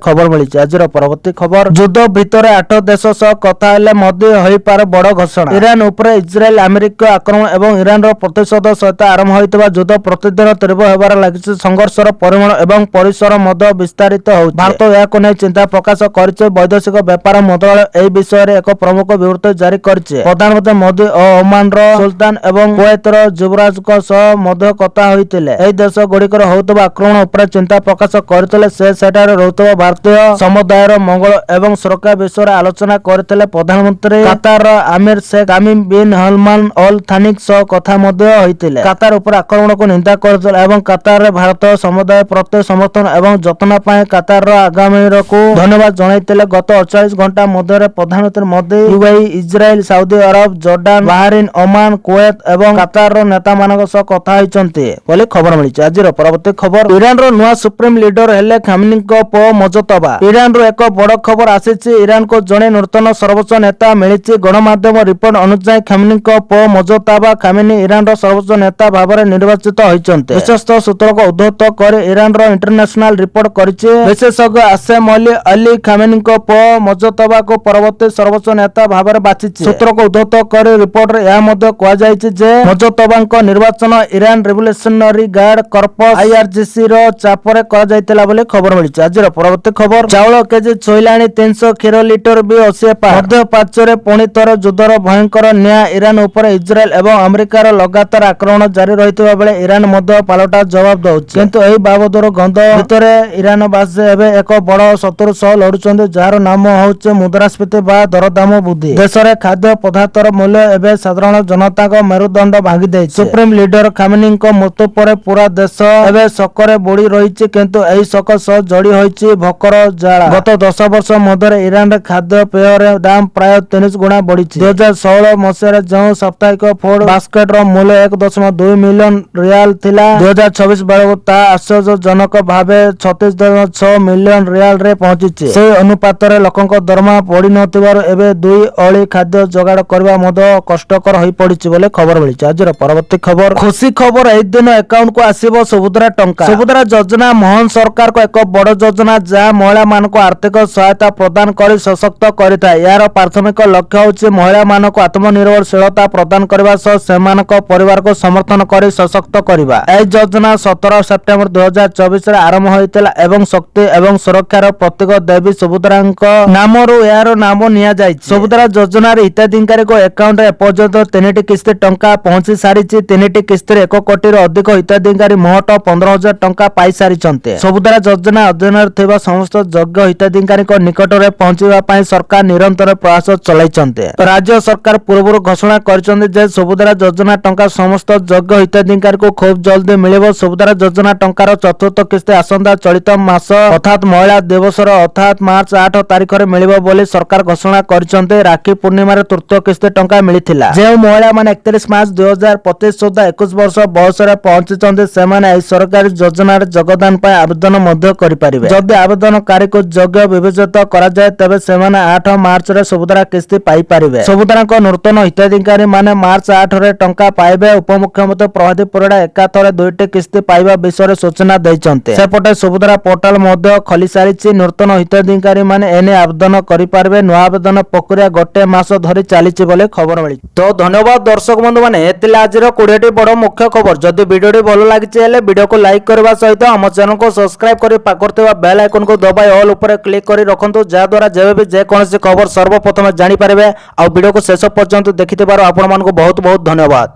ଖବର ମିଳିଛି। ଆଜିର ପରବର୍ତ୍ତୀ ଖବର, ଯୁଦ୍ଧ ଭିତରେ 8 ଦେଶ ସହ କଥା ହେଲେ ମୋଦି ହୋଇପାରେ ବଡ଼ ଘୋଷଣା। ଇରାନ ଉପରେ ଇସ୍ରାଏଲ ଆମେରିକୀୟ ଆକ୍ରମଣ ଏବଂ ଇରାନର ପ୍ରତିଶୋଧ ସହିତ ଆରମ୍ଭ ହୋଇଥିବା ଯୁଦ୍ଧ ପ୍ରତିଦିନ ତୀବ୍ର ହେବାରେ ଲାଗିଛି। ସଂଘର୍ଷର ପରିମାଣ ଏବଂ ପରିସର ମଧ୍ୟ ବିସ୍ତାରିତ ହେଉଛି। ଭାରତ ଏହାକୁ ନେଇ ଚିନ୍ତା ପ୍ରକାଶ କରିଛି। ବୈଦେଶିକ ବ୍ୟାପାର ମନ୍ତ୍ରଣାଳୟ ଏହି ବିଷୟରେ ଏକ ପ୍ରମୁଖ ବିବୃତ୍ତି ଜାରି କରିଛି। ପ୍ରଧାନମନ୍ତ୍ରୀ ମୋଦି ଓ ଓମାନର ସୁଲତାନ ଏବଂ କୁୱେତର ଯୁବରାଜଙ୍କ ସହ ମଧ୍ୟ କଥା ହୋଇଥିଲେ। ଏହି ଦେଶ ଗୁଡ଼ିକର ହେଉଥିବା ଆକ୍ରମଣ ଉପରେ ଚିନ୍ତା ପ୍ରକାଶ କରିଥିଲେ। ସେ ସେଠାରେ ରହୁଥିବା ଭାରତୀୟ ସମୁଦାୟର ମଙ୍ଗଳ ଏବଂ ସୁରକ୍ଷା ବିଷୟରେ ଆଲୋଚନା କରିଥିଲେ। ପ୍ରଧାନମନ୍ତ୍ରୀ କାତାରର Amir Sheikh Tamim bin Hamad Al ଥାନିଙ୍କ ସହ କଥା ମଧ୍ୟ ହୋଇଥିଲେ। କାତାର ଉପରେ ଆକ୍ରମଣକୁ ନିନ୍ଦା କରିଥିଲେ ଏବଂ କାତାରରେ ଭାରତୀୟ ସମୁଦାୟ ପ୍ରତି ସମର୍ଥନ ଏବଂ ଯତ୍ନ ପାଇଁ କାତାରର ଆଗାମୀକୁ ଧନ୍ୟବାଦ ଜଣାଇଥିଲେ। ଗତ 48 ଘଣ୍ଟା ମଧ୍ୟରେ ପ୍ରଧାନମନ୍ତ୍ରୀ Modi UAE, Israel, Saudi Arab, Jordan, Bahrain, Oman, Kuwait ଏବଂ କାତାରର ନେତାମାନଙ୍କ ସହ କଥା ହୋଇଛନ୍ତି ବୋଲି ଖବର ମିଳିଛି। ଆଜିର ପରବର୍ତ୍ତୀ ଖବର, ଇରାନର ନୂଆ ସୁପ୍ରିମ ଲିଡର ହେଲେ ଖାମେନିଙ୍କ ପୁଅ ମୋଜତବା। ଇରାନରୁ ଏକ ବଡ଼ ଖବର ଆସିଛି। ଇରାନକୁ ଜଣେ ନୂତନ ସର୍ବୋଚ୍ଚ ନେତା ମିଳିଛି। ଗଣମାଧ୍ୟମ ରିପୋର୍ଟ ଅନୁଯାୟୀ ଖାମେନିଙ୍କ ପୁଅ ମୋଜତବା ଖାମେନି ଇରାନର ସର୍ବୋଚ୍ଚ ନେତା ଭାବରେ ନିର୍ବାଚିତ ହୋଇଛନ୍ତି। ବିଶ୍ୱସ୍ତ ସୂତ୍ରକୁ ଉଦ୍ଧୃତ କରି ଇରାନର ଇଣ୍ଟରନ୍ୟାସନାଲ ରିପୋର୍ଟ କରିଛି। ବିଶେଷଜ୍ଞ ଆସେମ ଅଲି ଖାମେନିଙ୍କ ପୁଅ ମୋଜତବାକୁ ପରବର୍ତ୍ତୀ ସର୍ବୋଚ୍ଚ ନେତା ଭାବରେ ବାଛିଛି। ସୂତ୍ରକୁ ଉଦ୍ଧୃତ କରି ରିପୋର୍ଟରେ ଏହା ମଧ୍ୟ କୁହାଯାଇଛି ଯେ ମୋଜତବାଙ୍କ ନିର୍ବାଚନ Iran revolutionary guard corps IRGC ର ଚାପରେ କରାଯାଇଥିଲା ବୋଲି ଖବର ମିଳିଛି। ଆଜିର ପରବର୍ତ୍ତୀ ଖବର, ଚାଉଳ କେଜି ଛୁଇଁଲାଣି 300, କ୍ଷୀର ଲିଟର ବି 80 ପାର। ମଧ୍ୟପ୍ରାଚ୍ୟରେ ପୁଣି ଥରେ ଯୁଦ୍ଧର ଭୟଙ୍କର ନିଆଁ। ଇରାନ ଉପରେ ଇସ୍ରାଏଲ ଏବଂ ଆମେରିକାର ଲଗାତାର ଆକ୍ରମଣ ଜାରି ରହିଥିବା ବେଳେ ଇରାନ ମଧ୍ୟ ପାଲଟା ଜବାବ ଦେଉଛି। କିନ୍ତୁ ଏହି ବାବଦର ଗନ୍ଧ ଭିତରେ ଇରାନବାସୀ ଏବେ ଏକ ବଡ଼ ଶତ୍ରୁ ସହ ଲଢୁଛନ୍ତି, ଯାହାର ନାମ ହେଉଛି ମୁଦ୍ରାସ୍ଫୀତି ବା ଦରଦାମ ବୃଦ୍ଧି ଦେଶରେ ଖାଦ୍ୟ ପଦାର୍ଥର ମୂଲ୍ୟ ଏବେ ସାଧାରଣ ଜନତାଙ୍କ ମେରୁଦଣ୍ଡ ଭାଙ୍ଗି ଦେଇଛି। ସୁପ୍ରିମ ଲିଡର ଖାମେନିଙ୍କ ମୃତ୍ୟୁ ପରେ ପୁରା ଦେଶ ଏବେ ଶୋକରେ ବୁଡି ରହିଛି, କିନ୍ତୁ ଏହି ଶୋକ ସହ ଯୋଡି ହୋଇଛି ଭୋକର ଜ୍ୱାଳା। ଗତ 10 ବର୍ଷ ମଧ୍ୟରେ ଇରାନରେ ଖାଦ୍ୟ ପେୟର ଦାମ ପ୍ରାୟ 30 ଗୁଣା ବଢିଛି। 2016 ମସିହାରେ ଯେଉଁ ସାପ୍ତାହିକ ଫୁଡ ବାସ୍କେଟର ମୂଲ୍ୟ 1.2 ମିଲିୟନ ରିଆଲ ଥିଲା, 2024 ବେଳକୁ ତାହା ଆଶ୍ଚର୍ଯ୍ୟଜନକ ଭାବେ 36.6 ମିଲିୟନ ରିଆଲରେ ପହଞ୍ଚିଛି। ସେହି ଅନୁପାତରେ ଲୋକଙ୍କ ଦରମା ବଢିନଥିବାରୁ ଏବେ 2 ଓଳି ଖାଦ୍ୟ ଯୋଗାଡ଼ କରିବା ମଧ୍ୟ କଷ୍ଟକର ହୋଇପଡିଛି ବୋଲି ଖବର ମିଳିଛି। ଆଜିର ପରବର୍ତ୍ତୀ ଖବର, ଖୁସି ଖବର, ଏହି ଦିନ ଆକାଉଣ୍ଟକୁ ଆସିବ ସୁଭଦ୍ରା ଟଙ୍କା। ସୁଭଦ୍ରା ଯୋଜନା ମୋହନ ସରକାରଙ୍କ ଏକ ବଡ ଯୋଜନା, ଯାହା ମହିଳାମାନଙ୍କୁ ଆର୍ଥିକ ସହାୟତା ପ୍ରଦାନ କରି ସଶକ୍ତ କରିଥାଏ। ଏହାର ପ୍ରାଥମିକ ଲକ୍ଷ୍ୟ ହେଉଛି ମହିଳାମାନଙ୍କୁ ଆତ୍ମନିର୍ଭରଶୀଳତା ପ୍ରଦାନ କରିବା ସହ ସେମାନଙ୍କ ପରିବାରକୁ ସମର୍ଥନ କରି ସଶକ୍ତ କରିବା। ଏହି ଯୋଜନା 17 ସେପ୍ଟେମ୍ବର 2024ରେ ଆରମ୍ଭ ହୋଇଥିଲା ଏବଂ ଶକ୍ତି ଏବଂ ସୁରକ୍ଷାର ପ୍ରତୀକ ଦେବୀ ସୁଭଦ୍ରାଙ୍କ ନାମରୁ ଏହାର ନାମ ନିଆଯାଇଛି। ସୁଭଦ୍ରା ଯୋଜନାର ହିତାଧିକାରୀଙ୍କ ଆକାଉଣ୍ଟରେ ଏପର୍ଯ୍ୟନ୍ତ 3ଟି କିସ୍ତି ଟଙ୍କା ପହଞ୍ଚି ସାରିଛି। 3ଟି କିସ୍ତିରେ 1 କୋଟିରୁ ଅଧିକ ହିତାଧିକାରୀ ମୋଟ 15,000 ଟଙ୍କା ପାଇସାରିଛନ୍ତି। ସୁଭଦ୍ରା ଯୋଜନା ଅଧୀନରେ ଥିବା ସମସ୍ତ ଯୋଗ୍ୟ ହିତାଧିକାରୀଙ୍କ ନିକଟରେ ପହଞ୍ଚିବା ପାଇଁ ସରକାର ନିରନ୍ତର ପ୍ରୟାସ ଚଳାଇଛନ୍ତି। ରାଜ୍ୟ ସରକାର ପୂର୍ବରୁ ଘୋଷଣା କରିଛନ୍ତି ଯେ ସୁଭଦ୍ରା ଯୋଜନା ଟଙ୍କା ସମସ୍ତ ଯୋଗ୍ୟ ହିତାଧିକାରୀଙ୍କୁ ଖୁବ୍ ଜଲଦି ମିଳିବ। ସୁଭଦ୍ରା ଯୋଜନା ଟଙ୍କାର ଚତୁର୍ଥ କିସ୍ତି ଆସନ୍ତା ଚଳିତ ମାସ ଅର୍ଥାତ୍ ମହିଳା ଦିବସର ଅର୍ଥାତ୍ ମାର୍ଚ୍ଚ 8 ତାରିଖରେ ମିଳିବ ବୋଲି ସରକାର ଘୋଷଣା କରିଛନ୍ତି। ରାକ୍ଷୀ ପୂର୍ଣ୍ଣିମାରେ ତୃତୀୟ କିସ୍ତି ଟଙ୍କା ମିଳିଥିଲା। ଯେଉଁ ମହିଳାମାନେ 31 ମାର୍ଚ୍ଚ 2025 ସୁଦ୍ଧା 21 ବର୍ଷ ବୟସରେ ପହଞ୍ଚିଛନ୍ତି, ସେମାନେ ଏହି ସରକାରୀ ଯୋଜନାରେ ଯୋଗଦାନ ପାଇଁ ଆବେଦନ ମଧ୍ୟ କରିପାରିବେ। ଯଦି ଆବେଦନକାରୀଙ୍କୁ ଯୋଗ୍ୟ ବିବେଚିତ କରାଯାଏ, ତେବେ ସେମାନେ 8 ମାର୍ଚ୍ଚରେ ସୁଭଦ୍ରା କିସ୍ତି ପାଇପାରିବେ। ସୁଭଦ୍ରାଙ୍କ ନୂତନ ହିତାଧିକାରୀ ମାନେ ମାର୍ଚ୍ଚ 8ରେ ଟଙ୍କା ପାଇବେ। ଉପମୁଖ୍ୟମନ୍ତ୍ରୀ ପ୍ରଭାତୀ ପରିଡା ଏକାଥରେ 2ଟି କିସ୍ତି ପାଇବା ବିଷୟରେ ସୂଚନା ଦେଇଛନ୍ତି। ସେପଟେ ସୁଭଦ୍ରା ପୋର୍ଟାଲ ମଧ୍ୟ ଖୋଲିସାରିଛି। ନୂତନ ହିତାଧିକାରୀ ମାନେ ଏନେ ଆବେଦନ କରିପାରିବେ। ନୂଆ ଆବେଦନ ପ୍ରକ୍ରିୟା 1 ମାସ ଧରି ଚାଲିଛି ବୋଲି ଖବର ମିଳିଛି। ତ ଧନ୍ୟବାଦ ଦର୍ଶକ ବନ୍ଧୁ ମାନେ, ଏଥିଲା ଆଜିର 20ଟି ବଡ ମୁଖ୍ୟ ଖବର। ଯଦି ଭିଡିଓଟି ଭଲ ଲାଗିଛି ହେଲେ ଭିଡିଓକୁ ଲାଇକ୍ କରିବା ସହିତ ଆମ ଚ୍ୟାନେଲକୁ ସବସ୍କ୍ରାଇବ କରି ପାଖରେ ଥିବା ବେଲ ଆଇକନକୁ ଦବାଇ ଅଲ୍ ଉପରେ କ୍ଲିକ୍ କରି ରଖନ୍ତୁ, ଯାହାଦ୍ୱାରା ଯେବେ ବି ଯେକୌଣସି ଖବର ସର୍ବପ୍ରଥମେ ଜାଣିପାରିବେ। ଆଉ ଭିଡିଓକୁ ଶେଷ ପର୍ଯ୍ୟନ୍ତ ଦେଖିଥିବାରୁ ଆପଣମାନଙ୍କୁ ବହୁତ ବହୁତ ଧନ୍ୟବାଦ।